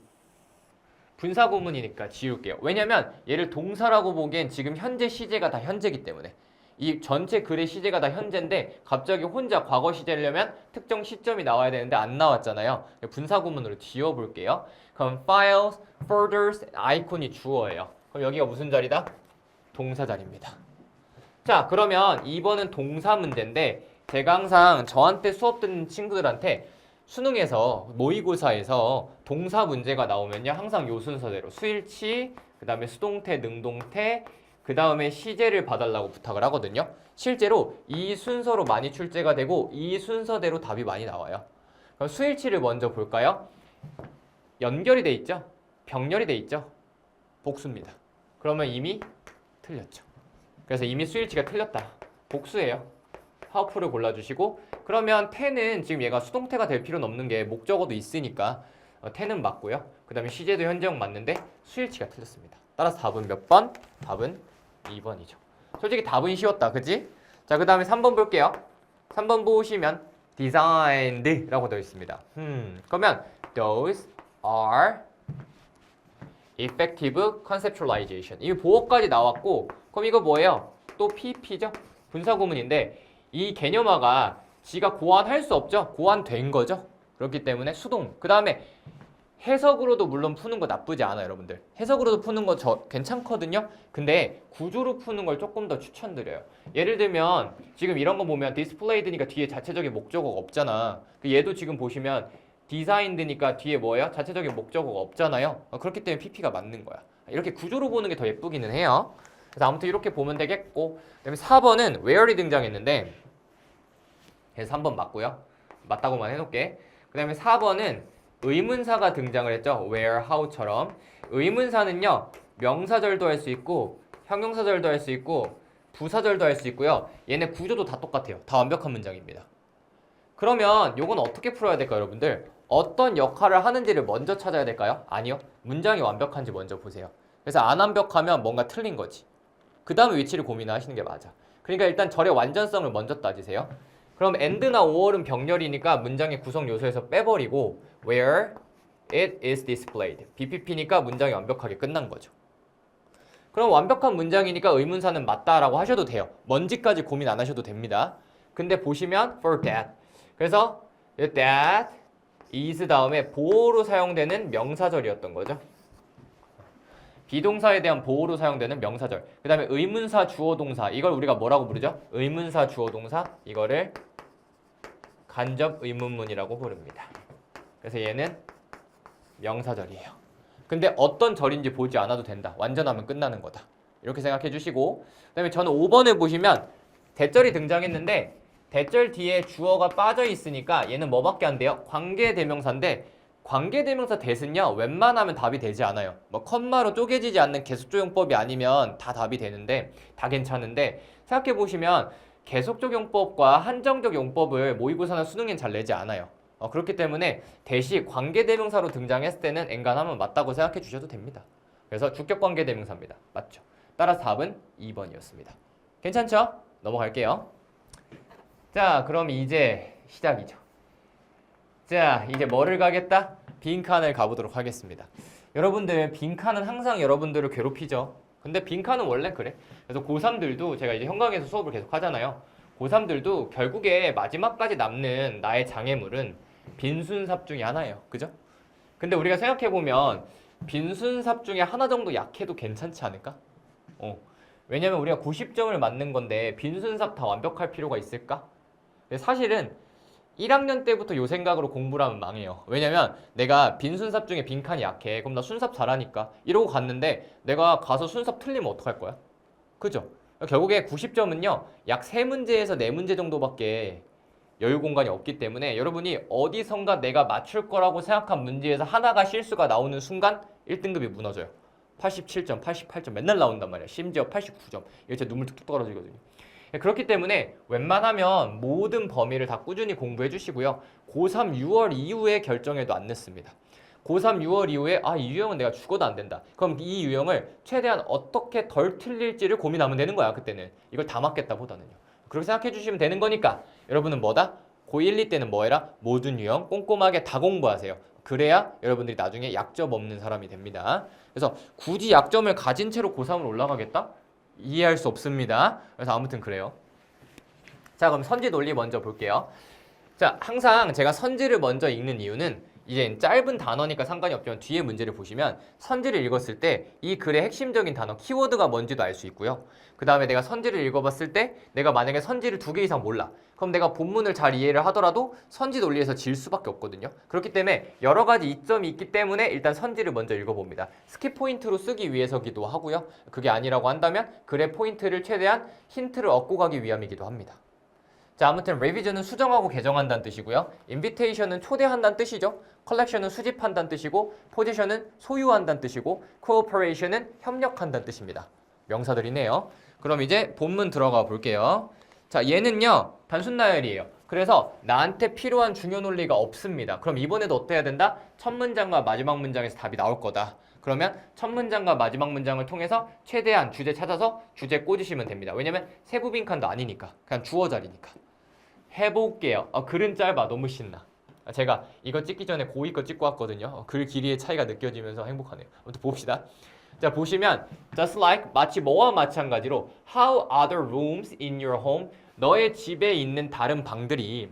[SPEAKER 1] 분사구문이니까 지울게요. 왜냐면 얘를 동사라고 보기엔 지금 현재 시제가 다 현재이기 때문에 이 전체 글의 시제가 다 현재인데 갑자기 혼자 과거 시제려면 특정 시점이 나와야 되는데 안 나왔잖아요. 분사구문으로 지워볼게요. 그럼 files, folders, 아이콘이 주어예요. 그럼 여기가 무슨 자리다? 동사 자리입니다. 자, 그러면 2번은 동사 문제인데 제가 항상 저한테 수업 듣는 친구들한테 수능에서 모의고사에서 동사 문제가 나오면요. 항상 요 순서대로 수일치, 그 다음에 수동태, 능동태, 그 다음에 시제를 봐달라고 부탁을 하거든요. 실제로 이 순서로 많이 출제가 되고 이 순서대로 답이 많이 나와요. 그럼 수일치를 먼저 볼까요? 연결이 돼 있죠? 병렬이 돼 있죠? 복수입니다. 그러면 이미 틀렸죠. 그래서 이미 수일치가 틀렸다. 복수예요. 하우프를 골라주시고 그러면 태는 지금 얘가 수동태가 될 필요는 없는 게 목적어도 있으니까 태는 맞고요. 그 다음에 시제도 현재형 맞는데 수일치가 틀렸습니다. 따라서 답은 몇 번? 답은 2번이죠. 솔직히 답은 쉬웠다. 그치? 자, 그 다음에 3번 볼게요. 3번 보시면 designed라고 되어 있습니다. 그러면 those are effective conceptualization. 이 보어까지 나왔고 그럼 이거 뭐예요? 또 PP죠? 분사구문인데 이 개념화가 지가 고안할 수 없죠. 고안된 거죠. 그렇기 때문에 수동. 그 다음에 해석으로도 물론 푸는 거 나쁘지 않아요, 여러분들. 해석으로도 푸는 거 괜찮거든요. 근데 구조로 푸는 걸 조금 더 추천드려요. 예를 들면 지금 이런 거 보면 displayed니까 뒤에 자체적인 목적어가 없잖아. 얘도 지금 보시면 designed니까 뒤에 뭐예요? 자체적인 목적어가 없잖아요. 그렇기 때문에 PP가 맞는 거야. 이렇게 구조로 보는 게 더 예쁘기는 해요. 그래서 아무튼 이렇게 보면 되겠고, 그다음에 4번은 where이 등장했는데, 그래서 3번 맞고요. 맞다고만 해놓을게. 그다음에 4번은 의문사가 등장을 했죠. where, how처럼. 의문사는요, 명사절도 할 수 있고, 형용사절도 할 수 있고, 부사절도 할 수 있고요. 얘네 구조도 다 똑같아요. 다 완벽한 문장입니다. 그러면 요건 어떻게 풀어야 될까요, 여러분들? 어떤 역할을 하는지를 먼저 찾아야 될까요? 아니요. 문장이 완벽한지 먼저 보세요. 그래서 안 완벽하면 뭔가 틀린 거지. 그 다음에 위치를 고민하시는 게 맞아. 그러니까 일단 절의 완전성을 먼저 따지세요. 그럼 and나 or은 병렬이니까 문장의 구성 요소에서 빼버리고 where it is displayed. BPP니까 문장이 완벽하게 끝난 거죠. 그럼 완벽한 문장이니까 의문사는 맞다라고 하셔도 돼요. 뭔지까지 고민 안 하셔도 됩니다. 근데 보시면 for that. 그래서 that is 다음에 보호로 사용되는 명사절이었던 거죠. 비동사에 대한 보호로 사용되는 명사절. 그 다음에 의문사 주어동사. 이걸 우리가 뭐라고 부르죠? 의문사 주어동사. 이거를 간접 의문문이라고 부릅니다. 그래서 얘는 명사절이에요. 근데 어떤 절인지 보지 않아도 된다. 완전하면 끝나는 거다. 이렇게 생각해 주시고, 그 다음에 저는 5번에 보시면 대절이 등장했는데 대절 뒤에 주어가 빠져 있으니까 얘는 뭐밖에 안 돼요? 관계대명사인데 관계대명사 대신요 웬만하면 답이 되지 않아요. 뭐 컴마로 쪼개지지 않는 계속조용법이 아니면 다 답이 되는데 다 괜찮은데, 생각해 보시면 계속적 용법과 한정적 용법을 모의고사나 수능엔 잘 내지 않아요. 그렇기 때문에 대시 관계대명사로 등장했을 때는 엔간하면 맞다고 생각해 주셔도 됩니다. 그래서 주격관계대명사입니다. 맞죠? 따라서 답은 2번이었습니다. 괜찮죠? 넘어갈게요. 자, 그럼 이제 시작이죠. 자, 이제 뭐를 가겠다? 빈칸을 가보도록 하겠습니다. 여러분들, 빈칸은 항상 여러분들을 괴롭히죠. 근데 빈칸은 원래 그래. 그래서 고3들도 제가 이제 현강에서 수업을 계속 하잖아요. 고3들도 결국에 마지막까지 남는 나의 장애물은 빈순삽 중에 하나예요. 그죠? 근데 우리가 생각해보면 빈순삽 중에 하나 정도 약해도 괜찮지 않을까? 왜냐면 우리가 90점을 맞는 건데 빈순삽 다 완벽할 필요가 있을까? 사실은 1학년 때부터 요 생각으로 공부를 하면 망해요. 왜냐면 내가 빈순삽 중에 빈칸이 약해. 그럼 나 순삽 잘하니까 이러고 갔는데 내가 가서 순삽 틀리면 어떡할 거야? 그죠? 결국에 90점은요 약 3문제에서 4문제 정도밖에 여유 공간이 없기 때문에 여러분이 어디선가 내가 맞출 거라고 생각한 문제에서 하나가 실수가 나오는 순간 1등급이 무너져요. 87점, 88점 맨날 나온단 말이야. 심지어 89점. 이거 진짜 눈물 뚝뚝 떨어지거든요. 그렇기 때문에 웬만하면 모든 범위를 다 꾸준히 공부해 주시고요. 고3 6월 이후에 결정해도 안 늦습니다. 고3 6월 이후에 이 유형은 내가 죽어도 안 된다. 그럼 이 유형을 최대한 어떻게 덜 틀릴지를 고민하면 되는 거야. 그때는. 이걸 다 맞겠다 보다는요. 그렇게 생각해 주시면 되는 거니까 여러분은 뭐다? 고1, 2 때는 뭐 해라? 모든 유형 꼼꼼하게 다 공부하세요. 그래야 여러분들이 나중에 약점 없는 사람이 됩니다. 그래서 굳이 약점을 가진 채로 고3을 올라가겠다? 이해할 수 없습니다. 그래서 아무튼 그래요. 자, 그럼 선지 논리 먼저 볼게요. 자, 항상 제가 선지를 먼저 읽는 이유는 이제 짧은 단어니까 상관이 없지만 뒤에 문제를 보시면 선지를 읽었을 때 이 글의 핵심적인 단어, 키워드가 뭔지도 알 수 있고요. 그 다음에 내가 선지를 읽어봤을 때 내가 만약에 선지를 2개 이상 몰라. 그럼 내가 본문을 잘 이해를 하더라도 선지 논리에서 질 수밖에 없거든요. 그렇기 때문에 여러 가지 이점이 있기 때문에 일단 선지를 먼저 읽어봅니다. 스킵 포인트로 쓰기 위해서기도 하고요. 그게 아니라고 한다면 글의 포인트를 최대한 힌트를 얻고 가기 위함이기도 합니다. 자, 아무튼 리비전은 수정하고 개정한다는 뜻이고요. 인비테이션은 초대한다는 뜻이죠. 컬렉션은 수집한다는 뜻이고, 포지션은 소유한다는 뜻이고, 코오퍼레이션은 협력한다는 뜻입니다. 명사들이네요. 그럼 이제 본문 들어가 볼게요. 자, 얘는요 단순 나열이에요. 그래서 나한테 필요한 중요 논리가 없습니다. 그럼 이번에도 어때야 된다? 첫 문장과 마지막 문장에서 답이 나올 거다. 그러면 첫 문장과 마지막 문장을 통해서 최대한 주제 찾아서 주제 꽂으시면 됩니다. 왜냐면 세부 빈칸도 아니니까. 그냥 주어 자리니까. 해볼게요. 글은 짧아. 너무 신나. 제가 이거 찍기 전에 고2 거 찍고 왔거든요. 글 길이의 차이가 느껴지면서 행복하네요. 아무튼 봅시다. 자, 보시면 just like 마치 뭐와 마찬가지로 how other rooms in your home 너의 집에 있는 다른 방들이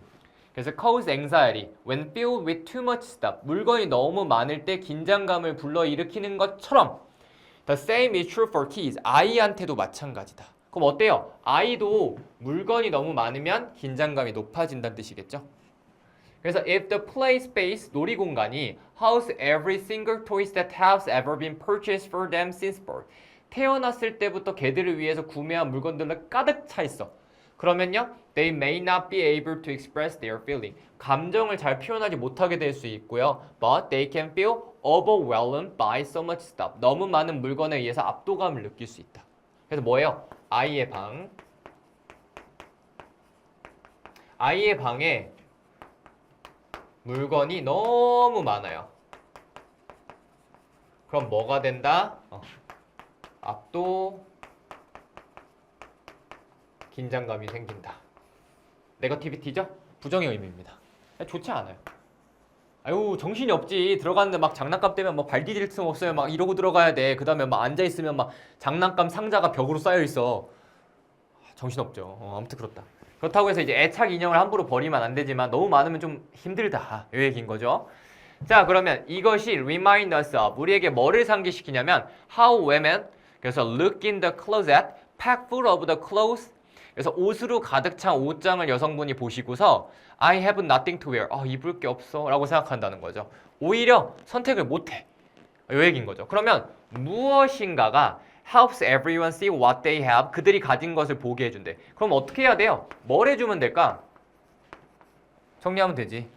[SPEAKER 1] 그래서 cause anxiety when filled with too much stuff. 물건이 너무 많을 때 긴장감을 불러일으키는 것처럼 the same is true for kids. 아이한테도 마찬가지다. 그럼 어때요? 아이도 물건이 너무 많으면 긴장감이 높아진다는 뜻이겠죠? 그래서 if the play space, 놀이공간이 house every single toys that has ever been purchased for them since birth. 태어났을 때부터 걔들을 위해서 구매한 물건들로 가득 차 있어. 그러면요, they may not be able to express their feeling. 감정을 잘 표현하지 못하게 될 수 있고요. But they can feel overwhelmed by so much stuff. 너무 많은 물건에 의해서 압도감을 느낄 수 있다. 그래서 뭐예요? 아이의 방. 아이의 방에 물건이 너무 많아요. 그럼 뭐가 된다? 압도, 긴장감이 생긴다. 네거티비티죠? 부정의 의미입니다. 좋지 않아요. 아유, 정신이 없지. 들어가는데 막 장난감 때문에 막 발 디딜 틈 없어요. 막 이러고 들어가야 돼. 그 다음에 막 앉아있으면 막 장난감 상자가 벽으로 쌓여있어. 정신없죠. 아무튼 그렇다. 그렇다고 해서 이제 애착 인형을 함부로 버리면 안 되지만 너무 많으면 좀 힘들다. 이 얘기인 거죠. 자, 그러면 이것이 remind us of, 우리에게 뭐를 상기시키냐면 how women, 그래서 look in the closet, pack full of the clothes. 그래서 옷으로 가득 찬 옷장을 여성분이 보시고서 I have nothing to wear. 입을 게 없어 라고 생각한다는 거죠. 오히려 선택을 못해. 이 얘기인 거죠. 그러면 무엇인가가 helps everyone see what they have. 그들이 가진 것을 보게 해준대. 그럼 어떻게 해야 돼요? 뭘 해주면 될까? 정리하면 되지.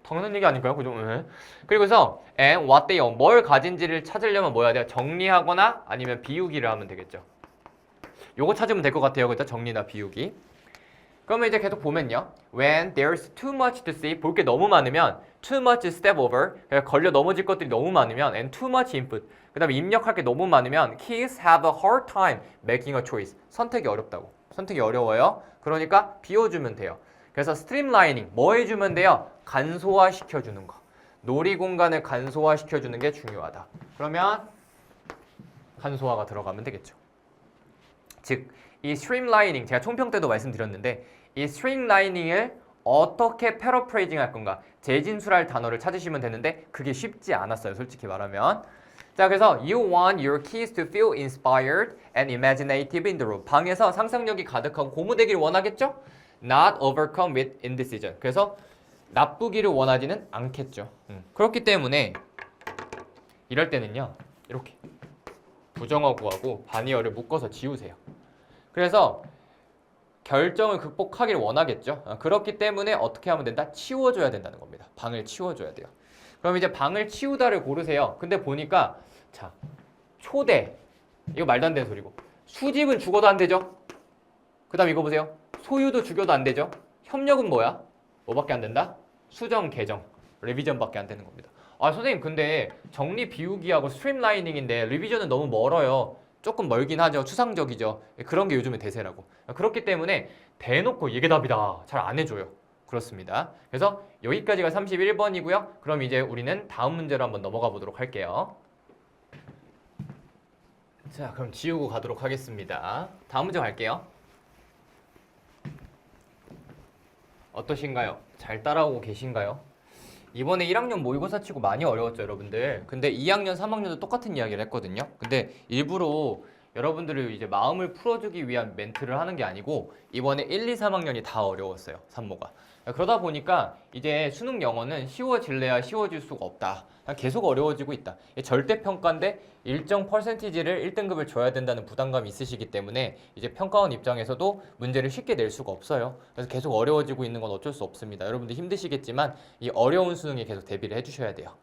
[SPEAKER 1] 당연한 얘기 아닐까요? 그죠? 네. 그리고서 and what they own. 뭘 가진지를 찾으려면 뭐 해야 돼요? 정리하거나 아니면 비우기를 하면 되겠죠. 요거 찾으면 될 것 같아요. 그죠? 정리나 비우기. 그러면 이제 계속 보면요. When there's too much to see. 볼 게 너무 많으면 too much step over. 그러니까 걸려 넘어질 것들이 너무 많으면 and too much input. 그 다음에 입력할 게 너무 많으면 kids have a hard time making a choice. 선택이 어렵다고. 선택이 어려워요. 그러니까 비워주면 돼요. 그래서 스트림라이닝. 뭐 해주면 돼요? 간소화시켜주는 거. 놀이공간을 간소화시켜주는 게 중요하다. 그러면 간소화가 들어가면 되겠죠. 즉, 이 스트림라이닝, 제가 총평 때도 말씀드렸는데 이 스트림라이닝을 어떻게 패러프레이징 할 건가, 재진술할 단어를 찾으시면 되는데 그게 쉽지 않았어요, 솔직히 말하면. 자, 그래서 you want your kids to feel inspired and imaginative in the room. 방에서 상상력이 가득하고 고무되기를 원하겠죠? Not overcome with indecision. 그래서 나쁘기를 원하지는 않겠죠. 그렇기 때문에 이럴 때는요, 이렇게 부정어구하고 반의어를 묶어서 지우세요. 그래서 결정을 극복하길 원하겠죠. 그렇기 때문에 어떻게 하면 된다? 치워줘야 된다는 겁니다. 방을 치워줘야 돼요. 그럼 이제 방을 치우다를 고르세요. 근데 보니까 자, 초대, 이거 말도 안 되는 소리고, 수집은 죽어도 안 되죠. 그 다음 이거 보세요. 소유도 죽여도 안 되죠. 협력은 뭐야? 뭐밖에 안 된다? 수정, 개정, 리비전밖에 안 되는 겁니다. 선생님, 근데 정리 비우기하고 스트림라이닝인데 리비전은 너무 멀어요. 조금 멀긴 하죠. 추상적이죠. 그런 게 요즘에 대세라고. 그렇기 때문에 대놓고 이게 답이다. 잘 안 해줘요. 그렇습니다. 그래서 여기까지가 31번이고요. 그럼 이제 우리는 다음 문제로 한번 넘어가 보도록 할게요. 자, 그럼 지우고 가도록 하겠습니다. 다음 문제 갈게요. 어떠신가요? 잘 따라오고 계신가요? 이번에 1학년 모의고사 치고 많이 어려웠죠, 여러분들. 근데 2학년, 3학년도 똑같은 이야기를 했거든요. 근데 일부러 여러분들을 이제 마음을 풀어주기 위한 멘트를 하는 게 아니고 이번에 1, 2, 3학년이 다 어려웠어요, 산모가. 그러다 보니까 이제 수능 영어는 쉬워질래야 쉬워질 수가 없다. 계속 어려워지고 있다. 절대평가인데 일정 퍼센티지를 1등급을 줘야 된다는 부담감이 있으시기 때문에 이제 평가원 입장에서도 문제를 쉽게 낼 수가 없어요. 그래서 계속 어려워지고 있는 건 어쩔 수 없습니다. 여러분들 힘드시겠지만 이 어려운 수능에 계속 대비를 해주셔야 돼요.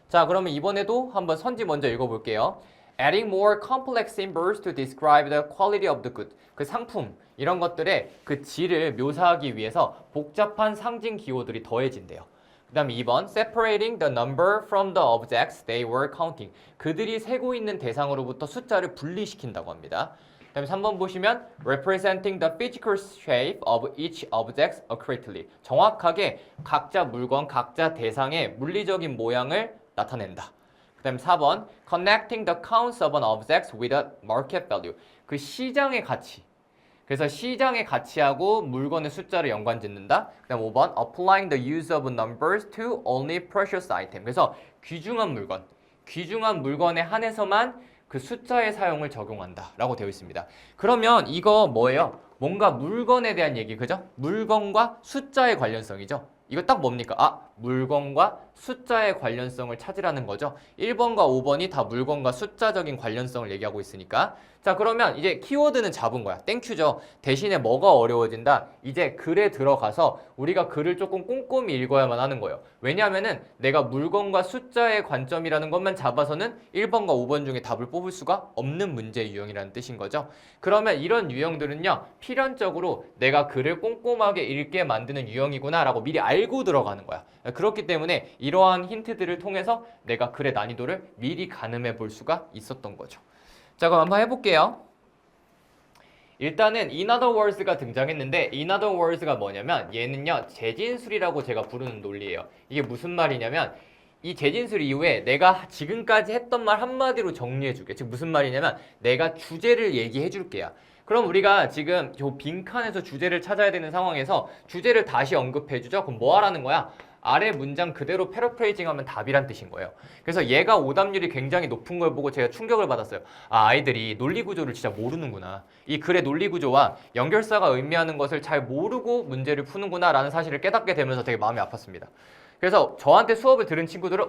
[SPEAKER 1] 자, 그러면 이번에도 한번 선지 먼저 읽어볼게요. Adding more complex symbols to describe the quality of the good. 그 상품, 이런 것들의 그 질을 묘사하기 위해서 복잡한 상징 기호들이 더해진대요. 그 다음에 2번, separating the number from the objects they were counting. 그들이 세고 있는 대상으로부터 숫자를 분리시킨다고 합니다. 그 다음에 3번 보시면 representing the physical shape of each object accurately. 정확하게 각자 물건, 각자 대상의 물리적인 모양을 나타낸다. 그 다음에 4번, connecting the counts of an object with a market value. 그 시장의 가치, 그래서 시장의 가치하고 물건의 숫자를 연관 짓는다. 그다음 5번 applying the use of numbers to only precious item. 그래서 귀중한 물건에 한해서만 그 숫자의 사용을 적용한다라고 되어 있습니다. 그러면 이거 뭐예요? 뭔가 물건에 대한 얘기, 그죠? 물건과 숫자의 관련성이죠. 이거 딱 뭡니까? 아, 물건과 숫자의 관련성을 찾으라는 거죠. 1번과 5번이 다 물건과 숫자적인 관련성을 얘기하고 있으니까. 자, 그러면 이제 키워드는 잡은 거야. 땡큐죠. 대신에 뭐가 어려워진다? 이제 글에 들어가서 우리가 글을 조금 꼼꼼히 읽어야만 하는 거예요. 왜냐하면은 내가 물건과 숫자의 관점이라는 것만 잡아서는 1번과 5번 중에 답을 뽑을 수가 없는 문제 유형이라는 뜻인 거죠. 그러면 이런 유형들은요, 필연적으로 내가 글을 꼼꼼하게 읽게 만드는 유형이구나 라고 미리 알고 들어가는 거야. 그렇기 때문에 이러한 힌트들을 통해서 내가 글의 난이도를 미리 가늠해 볼 수가 있었던 거죠. 자, 그럼 한번 해볼게요. 일단은 in other words가 등장했는데 in other words가 뭐냐면 얘는요, 재진술이라고 제가 부르는 논리예요. 이게 무슨 말이냐면 이 재진술 이후에 내가 지금까지 했던 말 한마디로 정리해줄게. 즉 무슨 말이냐면 내가 주제를 얘기해줄게요. 그럼 우리가 지금 저 빈칸에서 주제를 찾아야 되는 상황에서 주제를 다시 언급해주죠. 그럼 뭐 하라는 거야? 아래 문장 그대로 패러프레이징하면 답이란 뜻인 거예요. 그래서 얘가 오답률이 굉장히 높은 걸 보고 제가 충격을 받았어요. 아, 아이들이 논리 구조를 진짜 모르는구나. 이 글의 논리 구조와 연결사가 의미하는 것을 잘 모르고 문제를 푸는구나 라는 사실을 깨닫게 되면서 되게 마음이 아팠습니다. 그래서 저한테 수업을 들은 친구들은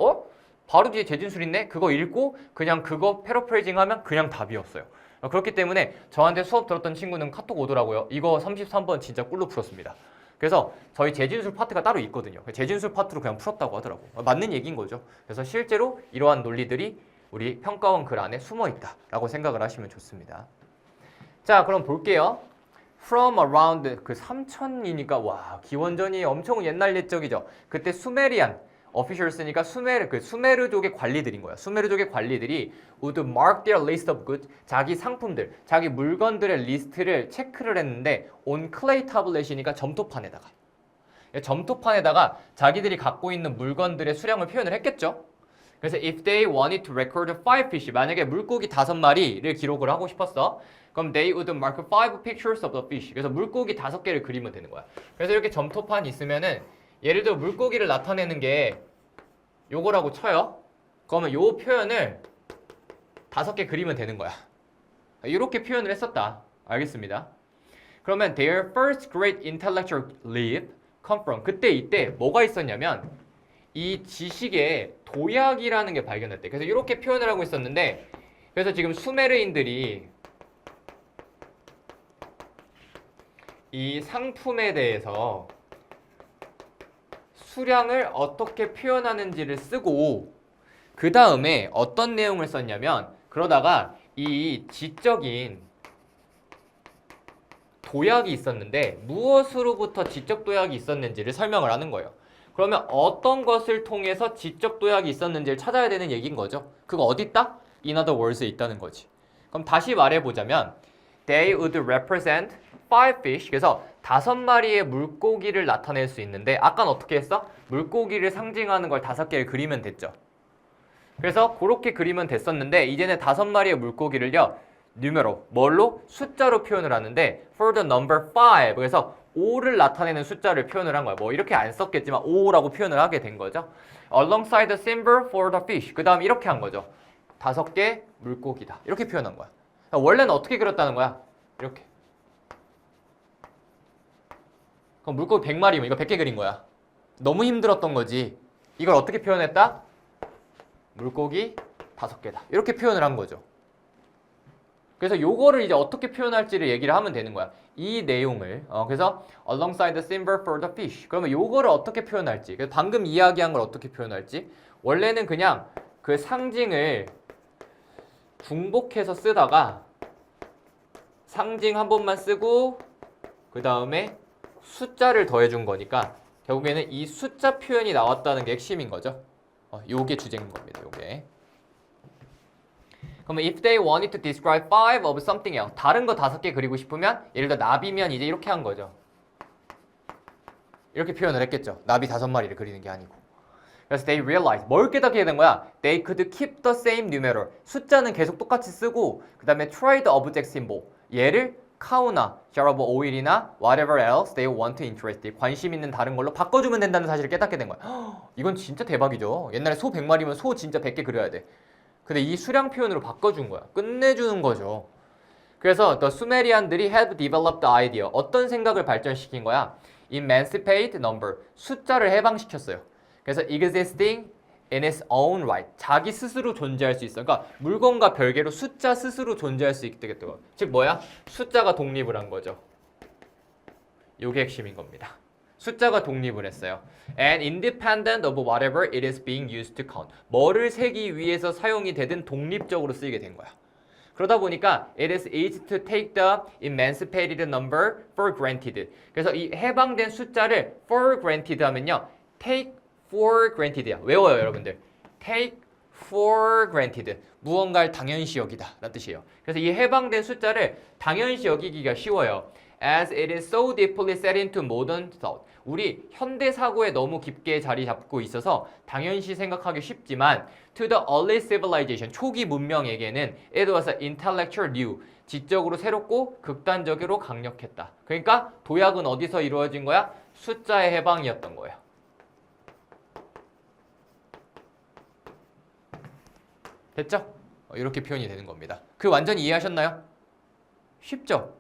[SPEAKER 1] 바로 뒤에 재진술 있네? 그거 읽고 그냥 그거 패러프레이징하면 그냥 답이었어요. 그렇기 때문에 저한테 수업 들었던 친구는 카톡 오더라고요. 이거 33번 진짜 꿀로 풀었습니다. 그래서 저희 재진술 파트가 따로 있거든요. 재진술 파트로 그냥 풀었다고 하더라고요. 맞는 얘기인 거죠. 그래서 실제로 이러한 논리들이 우리 평가원 글 안에 숨어 있다라고 생각을 하시면 좋습니다. 자, 그럼 볼게요. From around 그 3000이니까 와, 기원전이 엄청 옛날 옛적이죠. 그때 수메리안 officials니까 수메르족의 관리들인 거야. 수메르족의 관리들이 would mark their list of goods, 자기 상품들, 자기 물건들의 리스트를 체크를 했는데 on clay tablet이니까 점토판에다가 자기들이 갖고 있는 물건들의 수량을 표현을 했겠죠. 그래서 if they wanted to record 5 fish, 만약에 물고기 5마리를 기록을 하고 싶었어. 그럼 they would mark 5 pictures of the fish. 그래서 물고기 5개를 그리면 되는 거야. 그래서 이렇게 점토판이 있으면은 예를 들어 물고기를 나타내는 게 요거라고 쳐요. 그러면 요 표현을 5개 그리면 되는 거야. 이렇게 표현을 했었다. 알겠습니다. 그러면 their first great intellectual leap come from, 그때 이때 뭐가 있었냐면 이 지식의 도약이라는 게 발견됐대. 그래서 이렇게 표현을 하고 있었는데, 그래서 지금 수메르인들이 이 상품에 대해서 수량을 어떻게 표현하는지를 쓰고 그 다음에 어떤 내용을 썼냐면, 그러다가 이 지적인 도약이 있었는데 무엇으로부터 지적 도약이 있었는지를 설명을 하는 거예요. 그러면 어떤 것을 통해서 지적 도약이 있었는지를 찾아야 되는 얘기인 거죠. 그거 어디 있다? In other words에 있다는 거지. 그럼 다시 말해보자면 they would represent 5 fish. 그래서 5마리의 물고기를 나타낼 수 있는데 아까는 어떻게 했어? 물고기를 상징하는 걸 5개를 그리면 됐죠. 그래서 그렇게 그리면 됐었는데 이제는 5마리의 물고기를요, numeral, 뭘로? 숫자로 표현을 하는데 for the number 5. 그래서 5를 나타내는 숫자를 표현을 한 거야. 뭐 이렇게 안 썼겠지만 5라고 표현을 하게 된 거죠. alongside the symbol for the fish. 그 다음 이렇게 한 거죠. 5개 물고기다. 이렇게 표현한 거야. 원래는 어떻게 그렸다는 거야? 이렇게. 그럼 물고기 100마리면 이거 100개 그린 거야. 너무 힘들었던 거지. 이걸 어떻게 표현했다? 물고기 5개다. 이렇게 표현을 한 거죠. 그래서 요거를 이제 어떻게 표현할지를 얘기를 하면 되는 거야. 이 내용을. 그래서 alongside the symbol for the fish. 그러면 요거를 어떻게 표현할지. 그래서 방금 이야기한 걸 어떻게 표현할지. 원래는 그냥 그 상징을 중복해서 쓰다가 상징 한 번만 쓰고 그 다음에 숫자를 더해준 거니까 결국에는 이 숫자 표현이 나왔다는 게 핵심인 거죠. 요게 주제인 겁니다. 요게. 그러면 if they wanted to describe 5 of something else, 다른 거 5개 그리고 싶으면 예를 들어 나비면 이제 이렇게 한 거죠. 이렇게 표현을 했겠죠. 나비 5마리를 그리는 게 아니고. 그래서 they realized, 뭘 깨닫게 된 거야? They could keep the same numeral. 숫자는 계속 똑같이 쓰고 그 다음에 try the object symbol, 얘를 카우나, shareable oil이나 whatever else they want to interest. 관심 있는 다른 걸로 바꿔주면 된다는 사실을 깨닫게 된 거야. 이건 진짜 대박이죠. 옛날에 소 100마리면 소 진짜 100개 그려야 돼. 근데 이 수량 표현으로 바꿔준 거야. 끝내주는 거죠. 그래서 the 수메리안들이 have developed the idea. 어떤 생각을 발전시킨 거야? emancipate number. 숫자를 해방시켰어요. 그래서 existing in its own right. 자기 스스로 존재할 수 있어. 그러니까 물건과 별개로 숫자 스스로 존재할 수 있게 되겠다고. 즉 뭐야? 숫자가 독립을 한 거죠. 이게 핵심인 겁니다. 숫자가 독립을 했어요. And independent of whatever it is being used to count. 뭐를 세기 위해서 사용이 되든 독립적으로 쓰이게 된 거야. 그러다 보니까 it is easy to take the emancipated number for granted. 그래서 이 해방된 숫자를 for granted 하면요. take for granted야. 외워요, 여러분들. take for granted. 무언가를 당연시 여기다 라는 뜻이에요. 그래서 이 해방된 숫자를 당연시 여기기가 쉬워요. As it is so deeply set into modern thought. 우리 현대 사고에 너무 깊게 자리 잡고 있어서 당연시 생각하기 쉽지만 to the early civilization, 초기 문명에게는 it was intellectual new, 지적으로 새롭고 극단적으로 강력했다. 그러니까 도약은 어디서 이루어진 거야? 숫자의 해방이었던 거예요. 됐죠? 이렇게 표현이 되는 겁니다. 그 완전히 이해하셨나요? 쉽죠?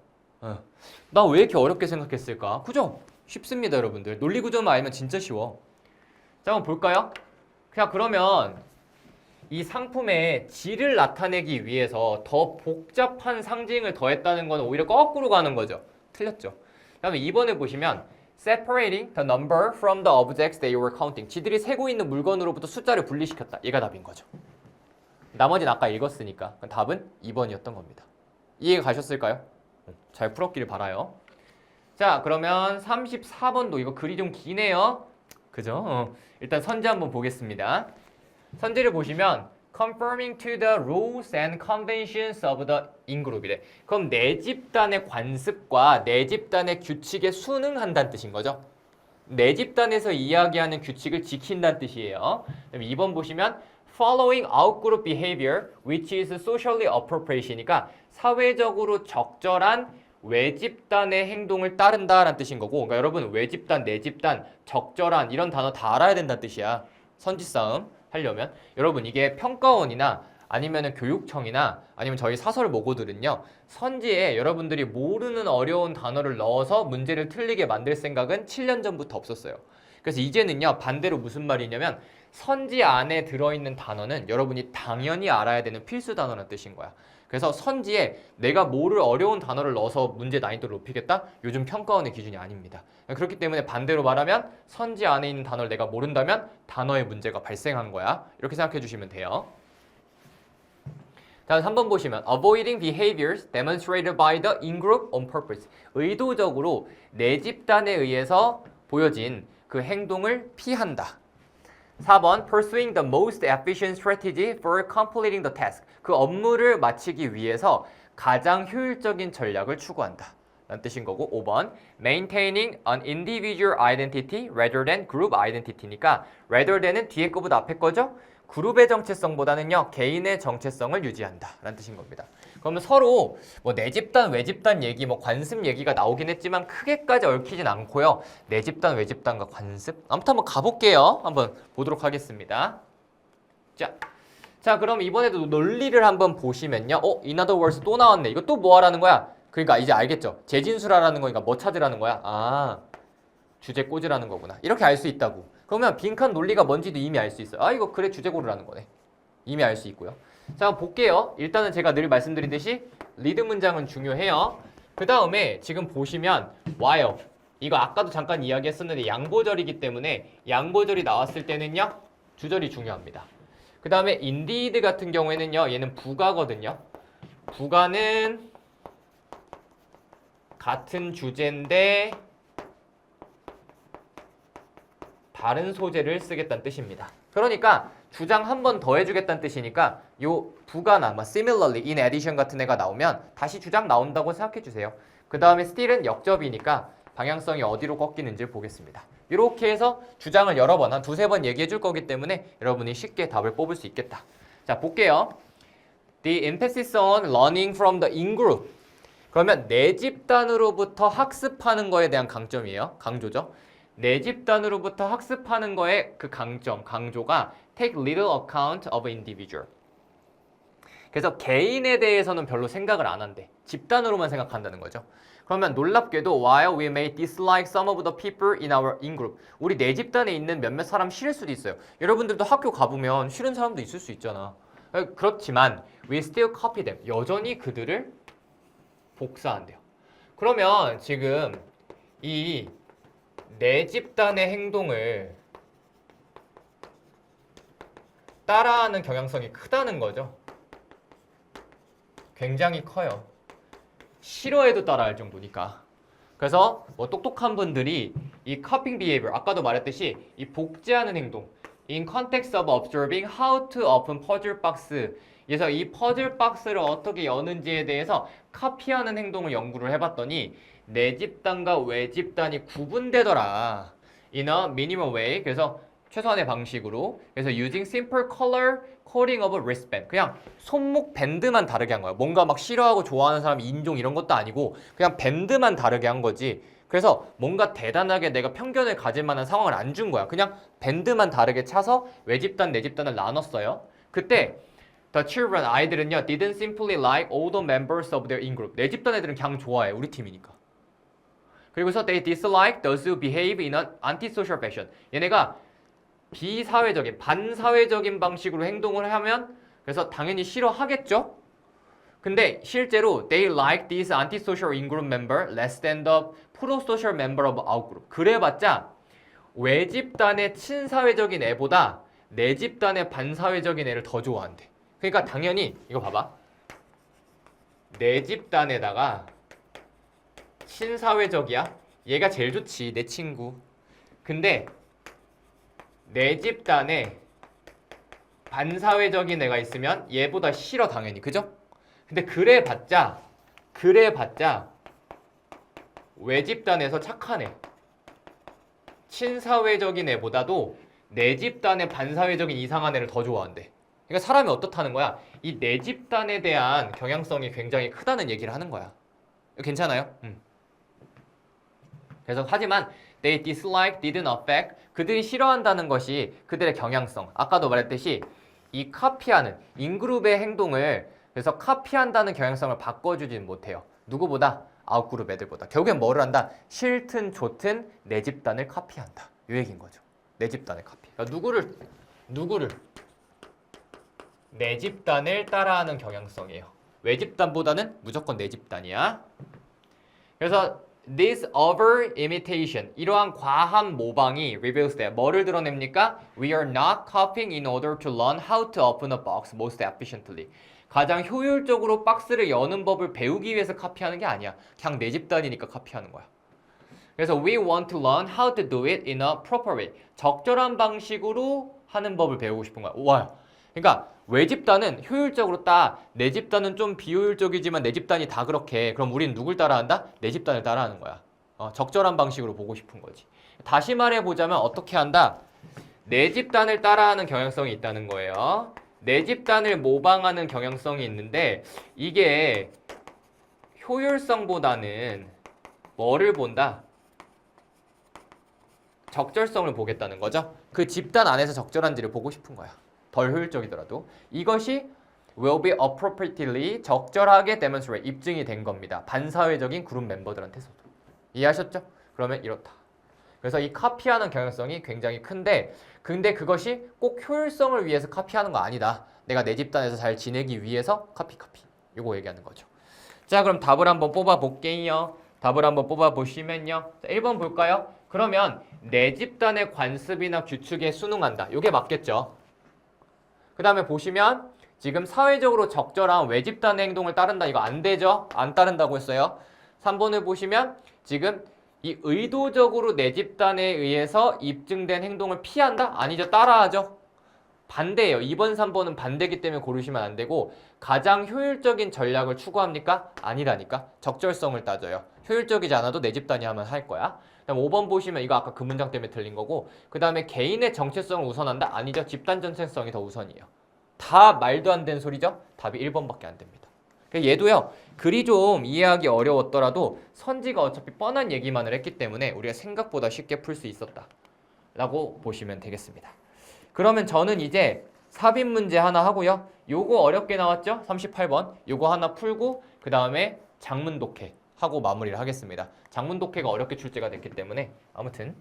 [SPEAKER 1] 나 왜 이렇게 어렵게 생각했을까? 그죠? 쉽습니다, 여러분들. 논리 구조만 알면 진짜 쉬워. 자, 한번 볼까요? 그냥 그러면 이 상품의 질을 나타내기 위해서 더 복잡한 상징을 더했다는 건 오히려 거꾸로 가는 거죠. 틀렸죠. 그다음에 2번에 보시면 separating the number from the objects they were counting. 지들이 세고 있는 물건으로부터 숫자를 분리시켰다. 얘가 답인 거죠. 나머지는 아까 읽었으니까 답은 2번이었던 겁니다. 이해가 가셨을까요? 잘 풀었기를 바라요. 자, 그러면 34번도 이거 글이 좀 기네요. 그죠? 일단 선지 한번 보겠습니다. 선지를 보시면 conforming to the rules and conventions of the ingroup이래. 그럼 내 집단의 관습과 내 집단의 규칙에 순응한다는 뜻인 거죠. 내 집단에서 이야기하는 규칙을 지킨다는 뜻이에요. 그럼 2번 보시면 following outgroup behavior which is socially appropriate이니까 사회적으로 적절한 외집단의 행동을 따른다라는 뜻인 거고, 그러니까 여러분 외집단, 내집단, 적절한 이런 단어 다 알아야 된다는 뜻이야. 선지 싸움 하려면 여러분 이게 평가원이나 아니면은 교육청이나 아니면 저희 사설 모고들은요 선지에 여러분들이 모르는 어려운 단어를 넣어서 문제를 틀리게 만들 생각은 7년 전부터 없었어요. 그래서 이제는요 반대로 무슨 말이냐면 선지 안에 들어있는 단어는 여러분이 당연히 알아야 되는 필수 단어라는 뜻인 거야. 그래서 선지에 내가 모를 어려운 단어를 넣어서 문제 난이도를 높이겠다? 요즘 평가원의 기준이 아닙니다. 그렇기 때문에 반대로 말하면 선지 안에 있는 단어를 내가 모른다면 단어의 문제가 발생한 거야. 이렇게 생각해 주시면 돼요. 다음 3번 보시면 avoiding behaviors demonstrated by the in-group on purpose. 의도적으로 내 집단에 의해서 보여진 그 행동을 피한다. 4번 pursuing the most efficient strategy for completing the task. 그 업무를 마치기 위해서 가장 효율적인 전략을 추구한다 라는 뜻인 거고, 5번 maintaining an individual identity rather than group identity니까 rather than은 뒤에 거보다 앞에 거죠? 그룹의 정체성보다는요 개인의 정체성을 유지한다 라는 뜻인 겁니다. 그러면 서로 뭐 내 집단 외 집단 얘기 뭐 관습 얘기가 나오긴 했지만 크게까지 얽히진 않고요. 내 집단 외 집단과 관습 아무튼 한번 가볼게요. 한번 보도록 하겠습니다. 자 그럼 이번에도 논리를 한번 보시면요. in other words 또 나왔네. 이거 또 뭐 하라는 거야? 그러니까 이제 알겠죠? 재진술하라는 거니까 뭐 찾으라는 거야? 아 주제 꽂으라는 거구나. 이렇게 알 수 있다고. 그러면 빈칸 논리가 뭔지도 이미 알 수 있어요. 아 이거 그래 주제 고르라는 거네. 이미 알 수 있고요. 자 한번 볼게요. 일단은 제가 늘 말씀드리듯이 리드 문장은 중요해요. 그 다음에 지금 보시면 while 이거 아까도 잠깐 이야기했었는데 양보절이기 때문에 양보절이 나왔을 때는요 주절이 중요합니다. 그 다음에 indeed 같은 경우에는요 얘는 부가거든요. 부가는 같은 주제인데 다른 소재를 쓰겠다는 뜻입니다. 그러니까 주장 한 번 더 해주겠다는 뜻이니까 요 부가나 similarly, in addition 같은 애가 나오면 다시 주장 나온다고 생각해 주세요. 그 다음에 still은 역접이니까 방향성이 어디로 꺾이는지 보겠습니다. 이렇게 해서 주장을 여러 번, 한 두세 번 얘기해 줄 거기 때문에 여러분이 쉽게 답을 뽑을 수 있겠다. 자 볼게요. The emphasis on learning from the in-group. 그러면 내 집단으로부터 학습하는 거에 대한 강점이에요. 강조죠. 내 집단으로부터 학습하는 거의 그 강조가 take little account of individual. 그래서 개인에 대해서는 별로 생각을 안 한대. 집단으로만 생각한다는 거죠. 그러면 놀랍게도 while we may dislike some of the people in our in-group, 우리 내 집단에 있는 몇몇 사람 싫을 수도 있어요. 여러분들도 학교 가보면 싫은 사람도 있을 수 있잖아. 그렇지만 we still copy them. 여전히 그들을 복사한대요. 그러면 지금 이 내 집단의 행동을 따라하는 경향성이 크다는 거죠. 굉장히 커요. 싫어해도 따라할 정도니까. 그래서 뭐 똑똑한 분들이 이 copying behavior, 아까도 말했듯이 이 복제하는 행동, in context of observing how to open puzzle box, 그래서 이 퍼즐 박스를 어떻게 여는지에 대해서 카피하는 행동을 연구를 해봤더니 내 집단과 외 집단이 구분되더라. in a minimal way. 그래서 최소한의 방식으로. 그래서 using simple color coding of a wristband. 그냥 손목 밴드만 다르게 한 거야. 뭔가 막 싫어하고 좋아하는 사람 인종 이런 것도 아니고 그냥 밴드만 다르게 한 거지. 그래서 뭔가 대단하게 내가 편견을 가질 만한 상황을 안 준 거야. 그냥 밴드만 다르게 차서 외 집단, 내 집단을 나눴어요. 그때 the children, 아이들은요, didn't simply like all the members of their in-group. 내 집단 애들은 그냥 좋아해. 우리 팀이니까. 그리고서 they dislike those who behave in an antisocial fashion. 얘네가 비사회적인, 반사회적인 방식으로 행동을 하면 그래서 당연히 싫어하겠죠? 근데 실제로 they like these antisocial in-group member less than the pro-social member of our group. 그래봤자 외 집단의 친사회적인 애보다 내 집단의 반사회적인 애를 더 좋아한대. 그러니까 당연히 이거 봐봐. 내 집단에다가 친사회적이야. 얘가 제일 좋지. 내 친구. 근데 내 집단에 반사회적인 애가 있으면 얘보다 싫어 당연히. 그죠? 근데 그래봤자 외 집단에서 착한 애, 친사회적인 애보다도 내 집단의 반사회적인 이상한 애를 더 좋아한대. 그러니까 사람이 어떻다는 거야? 이 내 집단에 대한 경향성이 굉장히 크다는 얘기를 하는 거야. 괜찮아요? 그래서 하지만 they dislike didn't affect, 그들이 싫어한다는 것이 그들의 경향성. 아까도 말했듯이 이 카피하는 인그룹의 행동을 그래서 카피한다는 경향성을 바꿔주지는 못해요. 누구보다? 아웃그룹 애들보다. 결국엔 뭐를 한다? 싫든 좋든 내 집단을 카피한다. 이 얘기인 거죠. 내 집단을 카피. 그러니까 누구를? 내 집단을 따라하는 경향성이에요. 외 집단보다는 무조건 내 집단이야. 그래서 this over imitation, 이러한 과한 모방이 reveals that 뭐를 드러냅니까? We are not copying in order to learn how to open a box most efficiently. 가장 효율적으로 박스를 여는 법을 배우기 위해서 카피하는 게 아니야. 그냥 내 집단이니까 카피하는 거야. 그래서 we want to learn how to do it in a proper way. 적절한 방식으로 하는 법을 배우고 싶은 거야. 와, 그러니까 외 집단은 효율적으로 내 집단은 좀 비효율적이지만 내 집단이 다 그렇게. 그럼 우리는 누굴 따라한다? 내 집단을 따라하는 거야. 적절한 방식으로 보고 싶은 거지. 다시 말해보자면 어떻게 한다? 내 집단을 따라하는 경향성이 있다는 거예요. 내 집단을 모방하는 경향성이 있는데 이게 효율성보다는 뭐를 본다? 적절성을 보겠다는 거죠. 그 집단 안에서 적절한지를 보고 싶은 거야. 덜 효율적이더라도. 이것이 will be appropriately, 적절하게 demonstrate, 입증이 된 겁니다. 반사회적인 그룹 멤버들한테서도. 이해하셨죠? 그러면 이렇다. 그래서 이 카피하는 경향성이 굉장히 큰데 근데 그것이 꼭 효율성을 위해서 카피하는 거 아니다. 내가 내 집단에서 잘 지내기 위해서 카피. 이거 얘기하는 거죠. 자, 그럼 답을 한번 뽑아볼게요. 답을 한번 뽑아보시면요. 자, 1번 볼까요? 그러면 내 집단의 관습이나 규칙에 순응한다. 이게 맞겠죠? 그 다음에 보시면 지금 사회적으로 적절한 외 집단의 행동을 따른다. 이거 안 되죠? 안 따른다고 했어요. 3번을 보시면 지금 이 의도적으로 내 집단에 의해서 입증된 행동을 피한다? 아니죠. 따라하죠. 반대예요. 2번, 3번은 반대기 때문에 고르시면 안 되고 가장 효율적인 전략을 추구합니까? 아니라니까. 적절성을 따져요. 효율적이지 않아도 내 집단이 하면 할 거야. 그다음 5번 보시면 이거 아까 그 문장 때문에 틀린 거고 그 다음에 개인의 정체성을 우선한다? 아니죠. 집단 정체성이 더 우선이에요. 다 말도 안 되는 소리죠? 답이 1번밖에 안 됩니다. 얘도요. 글이 좀 이해하기 어려웠더라도 선지가 어차피 뻔한 얘기만을 했기 때문에 우리가 생각보다 쉽게 풀 수 있었다 라고 보시면 되겠습니다. 그러면 저는 이제 삽입 문제 하나 하고요. 요거 어렵게 나왔죠? 38번. 요거 하나 풀고 그 다음에 장문 독해 하고 마무리를 하겠습니다. 장문 독해가 어렵게 출제가 됐기 때문에 아무튼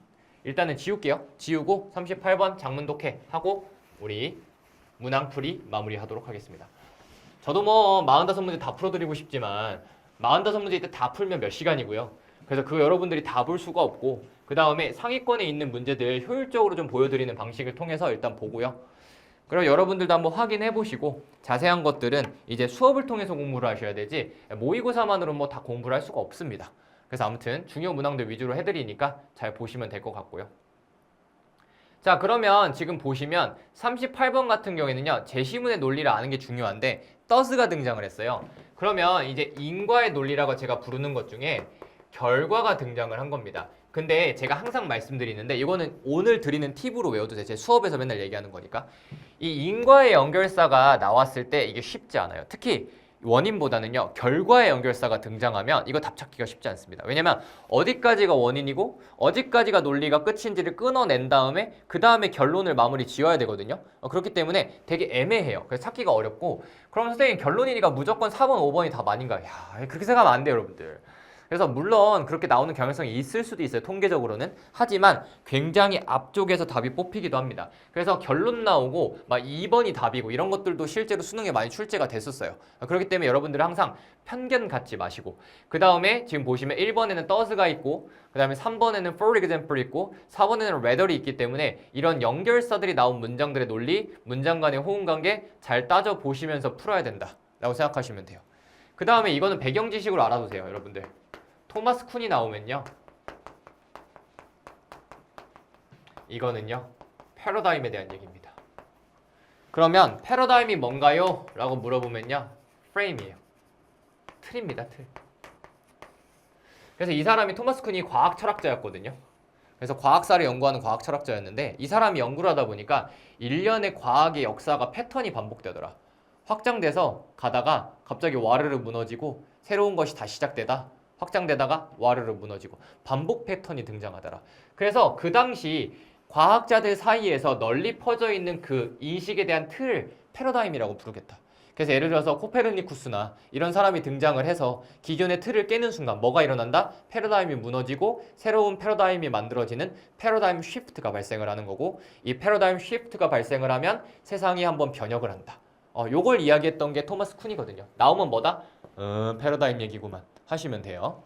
[SPEAKER 1] 일단은 지울게요. 지우고 38번 장문 독해 하고 우리 문항풀이 마무리하도록 하겠습니다. 저도 뭐 45문제 다 풀어드리고 싶지만 45문제 이때 다 풀면 몇 시간이고요. 그래서 그거 여러분들이 다 볼 수가 없고 그 다음에 상위권에 있는 문제들 효율적으로 좀 보여드리는 방식을 통해서 일단 보고요. 그럼 여러분들도 한번 확인해 보시고 자세한 것들은 이제 수업을 통해서 공부를 하셔야 되지 모의고사만으로 뭐 다 공부를 할 수가 없습니다. 그래서 아무튼 중요 문항들 위주로 해드리니까 잘 보시면 될 것 같고요. 자, 그러면 지금 보시면 38번 같은 경우에는요. 제시문의 논리를 아는 게 중요한데 does가 등장을 했어요. 그러면 이제 인과의 논리라고 제가 부르는 것 중에 결과가 등장을 한 겁니다. 근데 제가 항상 말씀드리는데 이거는 오늘 드리는 팁으로 외워도 돼. 제 수업에서 맨날 얘기하는 거니까. 이 인과의 연결사가 나왔을 때 이게 쉽지 않아요. 특히 원인보다는요. 결과의 연결사가 등장하면 이거 답 찾기가 쉽지 않습니다. 왜냐면 어디까지가 원인이고 어디까지가 논리가 끝인지를 끊어낸 다음에 그 다음에 결론을 마무리 지어야 되거든요. 그렇기 때문에 되게 애매해요. 그래서 찾기가 어렵고 그럼 선생님 결론이니까 무조건 4번, 5번이 답 아닌가? 야, 그렇게 생각하면 안 돼요, 여러분들. 그래서 물론 그렇게 나오는 경향성이 있을 수도 있어요. 통계적으로는. 하지만 굉장히 앞쪽에서 답이 뽑히기도 합니다. 그래서 결론 나오고 막 2번이 답이고 이런 것들도 실제로 수능에 많이 출제가 됐었어요. 그렇기 때문에 여러분들은 항상 편견 갖지 마시고 그 다음에 지금 보시면 1번에는 does가 있고 그 다음에 3번에는 for example 있고 4번에는 rather이 있기 때문에 이런 연결사들이 나온 문장들의 논리, 문장 간의 호응관계 잘 따져보시면서 풀어야 된다 라고 생각하시면 돼요. 그 다음에 이거는 배경 지식으로 알아두세요, 여러분들. 토마스 쿤이 나오면요. 이거는요. 패러다임에 대한 얘기입니다. 그러면 패러다임이 뭔가요? 라고 물어보면요. 프레임이에요. 틀입니다. 틀. 그래서 이 사람이 토마스 쿤이 과학 철학자였거든요. 그래서 과학사를 연구하는 과학 철학자였는데 이 사람이 연구를 하다 보니까 일련의 과학의 역사가 패턴이 반복되더라. 확장돼서 가다가 갑자기 와르르 무너지고 새로운 것이 다시 시작되다. 확장되다가 와르르 무너지고 반복 패턴이 등장하더라. 그래서 그 당시 과학자들 사이에서 널리 퍼져 있는 그 인식에 대한 틀을 패러다임이라고 부르겠다. 그래서 예를 들어서 코페르니쿠스나 이런 사람이 등장을 해서 기존의 틀을 깨는 순간 뭐가 일어난다? 패러다임이 무너지고 새로운 패러다임이 만들어지는 패러다임 쉬프트가 발생을 하는 거고 이 패러다임 쉬프트가 발생을 하면 세상이 한번 변혁을 한다. 요걸 이야기했던 게 토마스 쿤이거든요. 나오면 뭐다? 패러다임 얘기구만 하시면 돼요.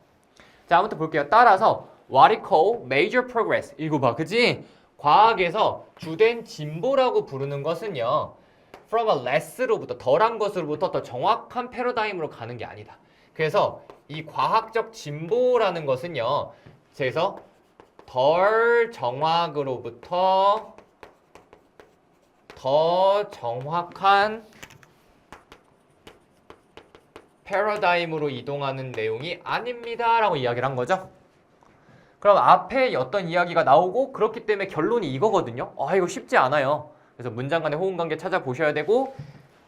[SPEAKER 1] 자, 아무튼 볼게요. 따라서 what we call major progress 읽어봐, 그지? 과학에서 주된 진보라고 부르는 것은요 from a less로부터 덜한 것으로부터 더 정확한 패러다임으로 가는 게 아니다. 그래서 이 과학적 진보라는 것은요 그래서 덜 정확으로부터 더 정확한 패러다임으로 이동하는 내용이 아닙니다 라고 이야기를 한 거죠. 그럼 앞에 어떤 이야기가 나오고 그렇기 때문에 결론이 이거거든요. 이거 쉽지 않아요. 그래서 문장 간의 호응관계 찾아보셔야 되고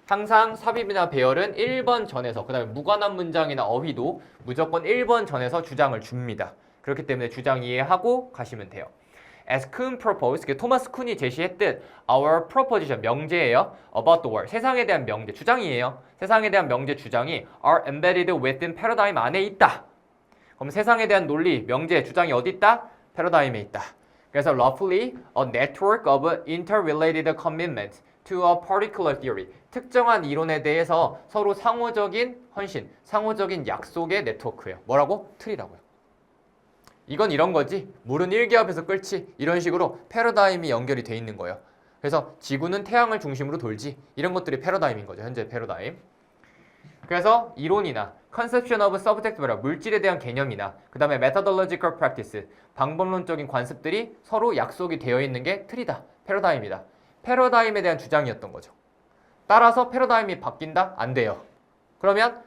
[SPEAKER 1] 항상 삽입이나 배열은 1번 전에서 그 다음에 무관한 문장이나 어휘도 무조건 1번 전에서 주장을 줍니다. 그렇기 때문에 주장 이해하고 가시면 돼요. As Kuhn proposed, 토마스 쿤이 제시했듯 our proposition, 명제예요. About the world, 세상에 대한 명제, 주장이에요. 세상에 대한 명제, 주장이 are embedded within paradigm 안에 있다. 그럼 세상에 대한 논리, 명제, 주장이 어디 있다? 패러다임에 있다. 그래서 roughly a network of interrelated commitments to a particular theory. 특정한 이론에 대해서 서로 상호적인 헌신, 상호적인 약속의 네트워크예요. 뭐라고? 틀이라고요. 이건 이런 거지. 물은 일기압에서 끓지. 이런 식으로 패러다임이 연결이 돼 있는 거예요. 그래서 지구는 태양을 중심으로 돌지. 이런 것들이 패러다임인 거죠. 현재 패러다임. 그래서 이론이나 conception of subject matter, 물질에 대한 개념이나 그 다음에 methodological practice, 방법론적인 관습들이 서로 약속이 되어 있는 게 틀이다. 패러다임이다. 패러다임에 대한 주장이었던 거죠. 따라서 패러다임이 바뀐다? 안 돼요. 그러면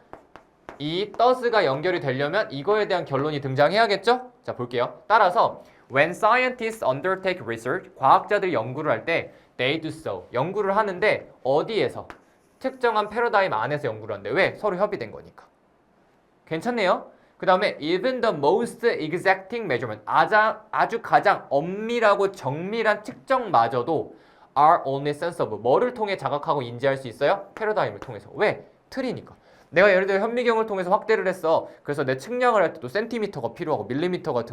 [SPEAKER 1] 이 does가 연결이 되려면 이거에 대한 결론이 등장해야겠죠? 자, 볼게요. 따라서 when scientists undertake research, 과학자들이 연구를 할 때 they do so, 연구를 하는데 어디에서? 특정한 패러다임 안에서 연구를 한대. 왜? 서로 협의된 거니까. 괜찮네요. 그 다음에 even the most exacting measurement, 아주 가장 엄밀하고 정밀한 측정마저도 are only sensible. 뭐를 통해 자각하고 인지할 수 있어요? 패러다임을 통해서. 왜? 틀이니까. 내가 예를 들어 현미경을 통해서 확대를 했어. 그래서 내 측량을 할 때도 센티미터가 필요하고 밀리미터가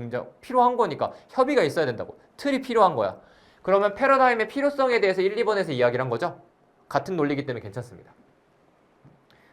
[SPEAKER 1] 필요한 거니까 협의가 있어야 된다고. 틀이 필요한 거야. 그러면 패러다임의 필요성에 대해서 1, 2번에서 이야기를 한 거죠. 같은 논리이기 때문에 괜찮습니다.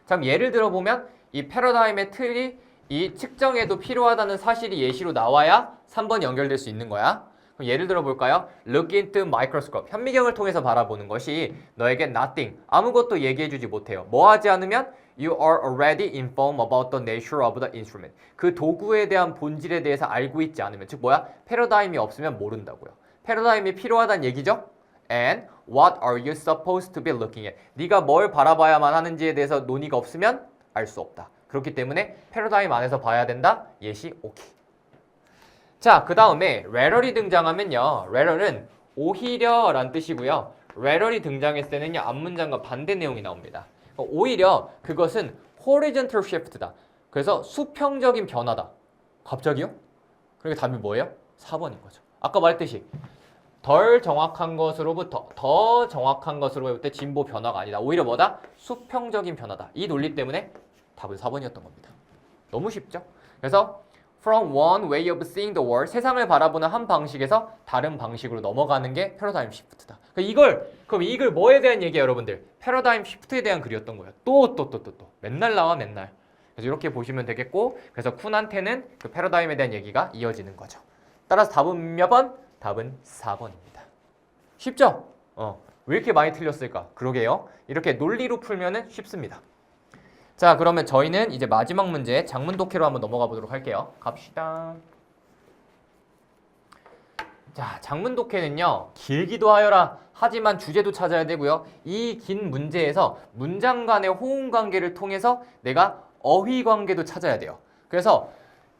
[SPEAKER 1] 자, 그럼 예를 들어보면 이 패러다임의 틀이 이 측정에도 필요하다는 사실이 예시로 나와야 3번이 연결될 수 있는 거야. 그럼 예를 들어 볼까요? Look into microscope. 현미경을 통해서 바라보는 것이 너에게 nothing, 아무것도 얘기해주지 못해요. 뭐 하지 않으면 You are already informed about the nature of the instrument. 그 도구에 대한 본질에 대해서 알고 있지 않으면, 즉 뭐야? 패러다임이 없으면 모른다고요. 패러다임이 필요하다는 얘기죠? And what are you supposed to be looking at? 네가 뭘 바라봐야만 하는지에 대해서 논의가 없으면 알 수 없다. 그렇기 때문에 패러다임 안에서 봐야 된다. 예시 오케이. 자, 그 다음에 rarely 등장하면요. rarely는 오히려 란 뜻이고요. rarely 등장했을 때는요. 앞문장과 반대 내용이 나옵니다. 오히려 그것은 horizontal shift다. 그래서 수평적인 변화다. 갑자기요? 그러니까 답이 뭐예요? 4번인 거죠. 아까 말했듯이 덜 정확한 것으로부터 더 정확한 것으로부터 진보 변화가 아니다. 오히려 뭐다? 수평적인 변화다. 이 논리 때문에 답은 4번이었던 겁니다. 너무 쉽죠? 그래서 from one way of seeing the world, 세상을 바라보는 한 방식에서 다른 방식으로 넘어가는 게 패러다임 시프트다. 그럼 이걸 뭐에 대한 얘기예요, 여러분들? 패러다임 시프트에 대한 글이었던 거예요. 또. 맨날 나와, 맨날. 그래서 이렇게 보시면 되겠고, 그래서 쿤한테는 그 패러다임에 대한 얘기가 이어지는 거죠. 따라서 답은 몇 번? 답은 4번입니다. 쉽죠? 왜 이렇게 많이 틀렸을까? 그러게요. 이렇게 논리로 풀면은 쉽습니다. 자, 그러면 저희는 이제 마지막 문제 장문 독해로 한번 넘어가 보도록 할게요. 갑시다. 자, 장문 독해는요. 길기도 하여라. 하지만 주제도 찾아야 되고요. 이 긴 문제에서 문장 간의 호응 관계를 통해서 내가 어휘 관계도 찾아야 돼요. 그래서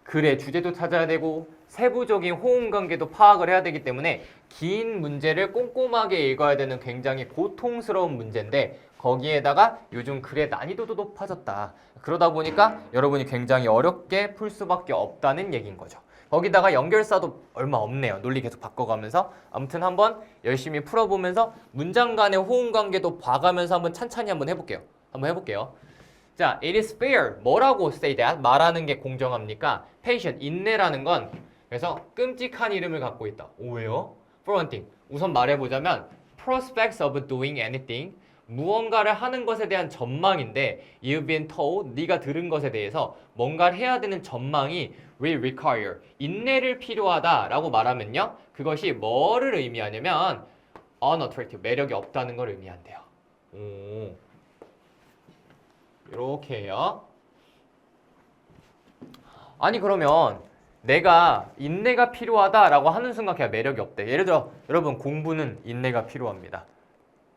[SPEAKER 1] 글의 주제도 찾아야 되고 세부적인 호응 관계도 파악을 해야 되기 때문에 긴 문제를 꼼꼼하게 읽어야 되는 굉장히 고통스러운 문제인데 거기에다가 요즘 글의 난이도도 높아졌다. 그러다 보니까 여러분이 굉장히 어렵게 풀 수밖에 없다는 얘기인 거죠. 거기다가 연결사도 얼마 없네요. 논리 계속 바꿔가면서. 아무튼 한번 열심히 풀어보면서 문장 간의 호응 관계도 봐가면서 한번 찬찬히 한번 해볼게요. 자, it is fair. 뭐라고 say that? 말하는 게 공정합니까? patient, 인내라는 건 그래서 끔찍한 이름을 갖고 있다. 왜요? For one thing. 우선 말해보자면 prospects of doing anything. 무언가를 하는 것에 대한 전망인데 you've been told, 네가 들은 것에 대해서 뭔가를 해야 되는 전망이 will require, 인내를 필요하다라고 말하면요. 그것이 뭐를 의미하냐면 unattractive, 매력이 없다는 걸 의미한대요. 이렇게 해요. 아니 그러면 내가 인내가 필요하다라고 하는 순간 그냥 매력이 없대. 예를 들어 여러분 공부는 인내가 필요합니다.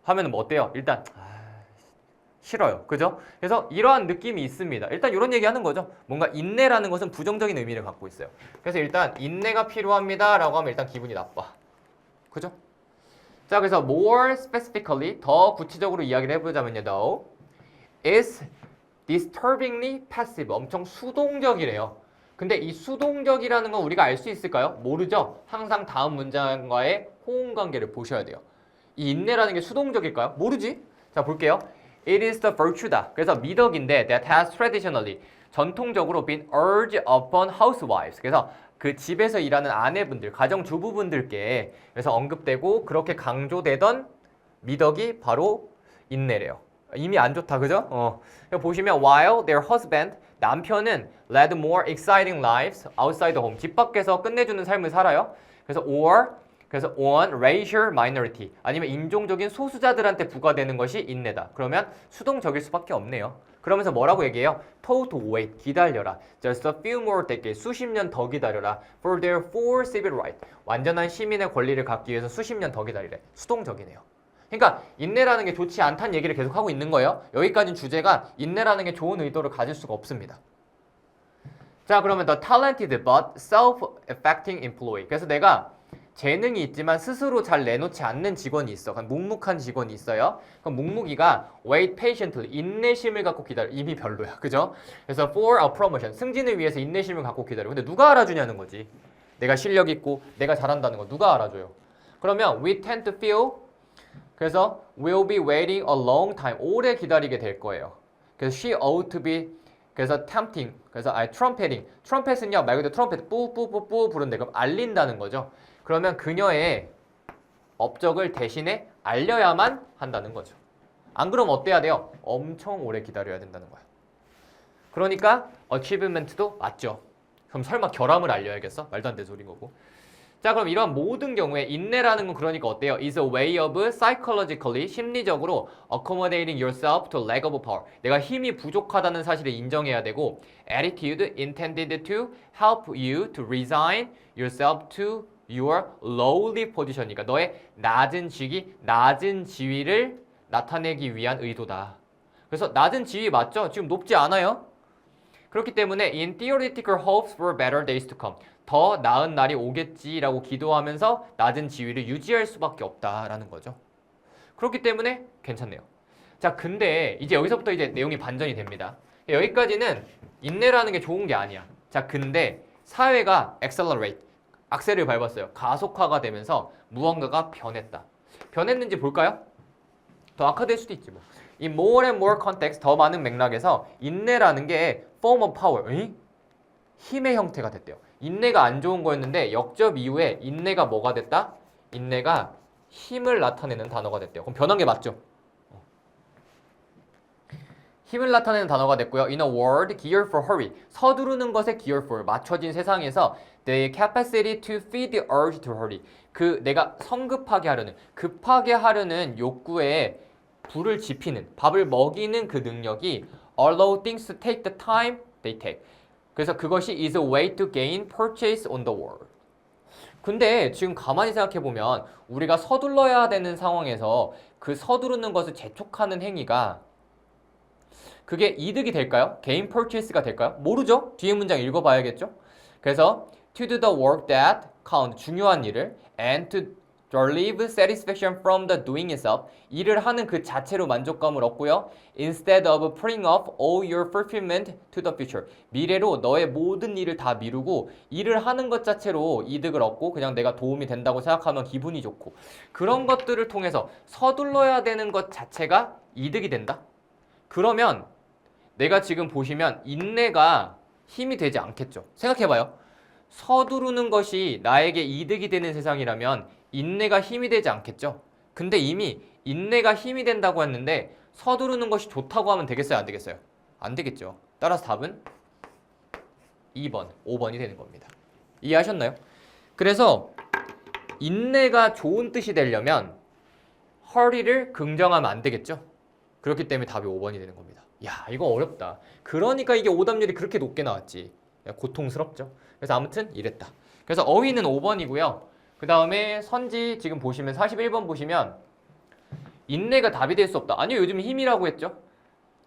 [SPEAKER 1] 하면은 뭐 어때요? 일단 싫어요. 그죠? 그래서 이러한 느낌이 있습니다. 일단 이런 얘기 하는 거죠. 뭔가 인내라는 것은 부정적인 의미를 갖고 있어요. 그래서 일단 인내가 필요합니다 라고 하면 일단 기분이 나빠. 그죠? 자, 그래서 more specifically, 더 구체적으로 이야기를 해보자면요. though is disturbingly passive, 엄청 수동적이래요. 근데 이 수동적이라는 건 우리가 알 수 있을까요? 모르죠? 항상 다음 문장과의 호응 관계를 보셔야 돼요. 이 인내라는 게 수동적일까요? 모르지? 자, 볼게요. It is the virtue다. 그래서 미덕인데 that has traditionally, 전통적으로 been urged upon housewives. 그래서 그 집에서 일하는 아내분들, 가정주부분들께 그래서 언급되고 그렇게 강조되던 미덕이 바로 인내래요. 이미 안 좋다, 그죠? 보시면 while their husband, 남편은 led more exciting lives outside the home, 집 밖에서 끝내주는 삶을 살아요. 그래서 on racial minority, 아니면 인종적인 소수자들한테 부과되는 것이 인내다. 그러면 수동적일 수밖에 없네요. 그러면서 뭐라고 얘기해요? told to wait, 기다려라. just a few more decades, 수십 년 더 기다려라. for their full civil right, 완전한 시민의 권리를 갖기 위해서 수십 년 더 기다리래. 수동적이네요. 그러니까 인내라는 게 좋지 않다는 얘기를 계속 하고 있는 거예요. 여기까지는 주제가 인내라는 게 좋은 의도를 가질 수가 없습니다. 자, 그러면 the talented but self-affecting employee. 그래서 내가 재능이 있지만 스스로 잘 내놓지 않는 직원이 있어. 그냥 묵묵한 직원이 있어요. 그럼 묵묵이가 wait patiently, 인내심을 갖고 기다려. 이미 별로야. 그죠? 그래서 for a promotion, 승진을 위해서 인내심을 갖고 기다려. 근데 누가 알아주냐는 거지. 내가 실력 있고 내가 잘한다는 거 누가 알아줘요. 그러면 we tend to feel, 그래서 will be waiting a long time, 오래 기다리게 될 거예요. 그래서 she ought to be, 그래서 tempting, 그래서 trumpeting, 트럼펫은요 말 그대로 트럼펫 뿌뿌뿌뿌 부른데 그럼 알린다는 거죠. 그러면 그녀의 업적을 대신에 알려야만 한다는 거죠. 안 그러면 어때야 돼요? 엄청 오래 기다려야 된다는 거야. 그러니까 achievement도 맞죠. 그럼 설마 결함을 알려야겠어? 말도 안 되는 소린 거고. 자, 그럼 이런 모든 경우에 인내라는 건 그러니까 어때요? is a way of psychologically, 심리적으로 accommodating yourself to lack of power. 내가 힘이 부족하다는 사실을 인정해야 되고 attitude intended to help you to resign yourself to your lowly position이니까 너의 낮은 직위, 낮은 지위를 나타내기 위한 의도다. 그래서 낮은 지위 맞죠? 지금 높지 않아요? 그렇기 때문에 in theoretical hopes for better days to come. 더 나은 날이 오겠지라고 기도하면서 낮은 지위를 유지할 수밖에 없다라는 거죠. 그렇기 때문에 괜찮네요. 자, 근데 이제 여기서부터 이제 내용이 반전이 됩니다. 여기까지는 인내라는 게 좋은 게 아니야. 자, 근데 사회가 accelerate, 악셀을 밟았어요. 가속화가 되면서 무언가가 변했다. 변했는지 볼까요? 더 악화될 수도 있지 뭐. 이 more and more context, 더 많은 맥락에서 인내라는 게 form of power, 힘의 형태가 됐대요. 인내가 안 좋은 거였는데 역접 이후에 인내가 뭐가 됐다? 인내가 힘을 나타내는 단어가 됐대요. 그럼 변한 게 맞죠? 힘을 나타내는 단어가 됐고요. In a world geared for hurry, 서두르는 것에 geared for, 맞춰진 세상에서 the capacity to feed the urge to hurry, 그 내가 성급하게 하려는, 급하게 하려는 욕구에 불을 지피는, 밥을 먹이는 그 능력이 allow things to take the time they take. 그래서 그것이 is a way to gain purchase on the world. 근데 지금 가만히 생각해보면 우리가 서둘러야 되는 상황에서 그 서두르는 것을 재촉하는 행위가 그게 이득이 될까요? gain purchase가 될까요? 모르죠? 뒤에 문장 읽어봐야겠죠? 그래서 to do the work that count, 중요한 일을 and to derive satisfaction from the doing itself, 일을 하는 그 자체로 만족감을 얻고요. instead of putting off all your fulfillment to the future, 미래로 너의 모든 일을 다 미루고 일을 하는 것 자체로 이득을 얻고 그냥 내가 도움이 된다고 생각하면 기분이 좋고, 그런 것들을 통해서 서둘러야 되는 것 자체가 이득이 된다? 그러면 내가 지금 보시면 인내가 힘이 되지 않겠죠. 생각해봐요. 서두르는 것이 나에게 이득이 되는 세상이라면 인내가 힘이 되지 않겠죠. 근데 이미 인내가 힘이 된다고 했는데 서두르는 것이 좋다고 하면 되겠어요? 안 되겠어요? 안 되겠죠. 따라서 답은 2번, 5번이 되는 겁니다. 이해하셨나요? 그래서 인내가 좋은 뜻이 되려면 hurry를 긍정하면 안 되겠죠. 그렇기 때문에 답이 5번이 되는 겁니다. 야, 이거 어렵다. 그러니까 이게 오답률이 그렇게 높게 나왔지. 고통스럽죠. 그래서 아무튼 이랬다. 그래서 어휘는 5번이고요. 그 다음에 선지 지금 보시면 41번 보시면 인내가 답이 될 수 없다. 아니요, 요즘 힘이라고 했죠.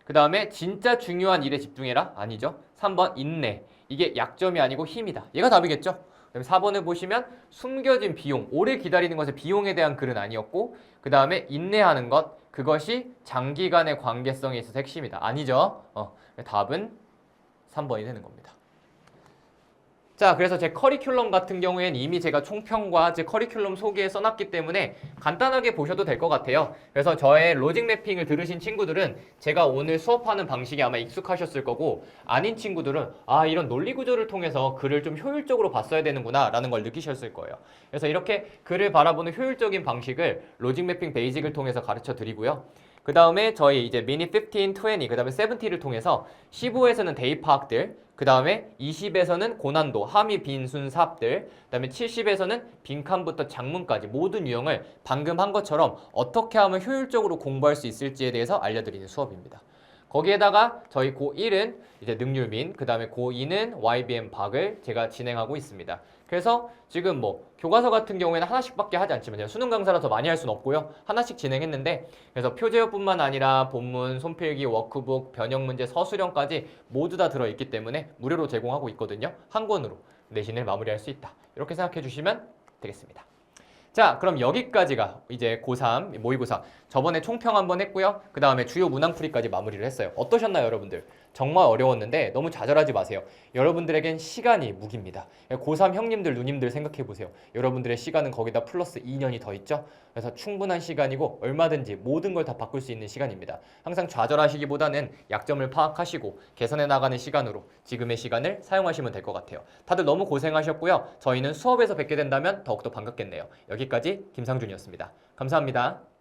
[SPEAKER 1] 그 다음에 진짜 중요한 일에 집중해라. 아니죠. 3번 인내. 이게 약점이 아니고 힘이다. 얘가 답이겠죠. 그다음에 4번을 보시면 숨겨진 비용, 오래 기다리는 것의 비용에 대한 글은 아니었고, 그 다음에 인내하는 것, 그것이 장기간의 관계성에 있어서 핵심이다. 아니죠. 답은 3번이 되는 겁니다. 자, 그래서 제 커리큘럼 같은 경우에는 이미 제가 총평과 제 커리큘럼 소개에 써놨기 때문에 간단하게 보셔도 될 것 같아요. 그래서 저의 로직 매핑을 들으신 친구들은 제가 오늘 수업하는 방식이 아마 익숙하셨을 거고, 아닌 친구들은 아, 이런 논리 구조를 통해서 글을 좀 효율적으로 봤어야 되는구나 라는 걸 느끼셨을 거예요. 그래서 이렇게 글을 바라보는 효율적인 방식을 로직 매핑 베이직을 통해서 가르쳐 드리고요. 그 다음에 저희 이제 미니 15, 20, 그 다음에 70를 통해서 15에서는 대입 파악들, 그 다음에 20에서는 고난도, 함의 빈순 삽들, 그 다음에 70에서는 빈칸부터 장문까지 모든 유형을 방금 한 것처럼 어떻게 하면 효율적으로 공부할 수 있을지에 대해서 알려드리는 수업입니다. 거기에다가 저희 고1은 이제 능률민, 그 다음에 고2는 YBM 박을 제가 진행하고 있습니다. 그래서 지금 뭐 교과서 같은 경우에는 하나씩밖에 하지 않지만 제가 수능 강사라서 많이 할 수는 없고요. 하나씩 진행했는데, 그래서 표제어뿐만 아니라 본문, 손필기, 워크북, 변형 문제, 서술형까지 모두 다 들어있기 때문에 무료로 제공하고 있거든요. 한 권으로 내신을 마무리할 수 있다. 이렇게 생각해 주시면 되겠습니다. 자, 그럼 여기까지가 이제 고3 모의고사 저번에 총평 한번 했고요. 그 다음에 주요 문항풀이까지 마무리를 했어요. 어떠셨나요, 여러분들? 정말 어려웠는데 너무 좌절하지 마세요. 여러분들에겐 시간이 무기입니다. 고3 형님들, 누님들 생각해 보세요. 여러분들의 시간은 거기다 플러스 2년이 더 있죠? 그래서 충분한 시간이고 얼마든지 모든 걸 다 바꿀 수 있는 시간입니다. 항상 좌절하시기보다는 약점을 파악하시고 개선해 나가는 시간으로 지금의 시간을 사용하시면 될 것 같아요. 다들 너무 고생하셨고요. 저희는 수업에서 뵙게 된다면 더욱더 반갑겠네요. 여기까지 김상준이었습니다. 감사합니다.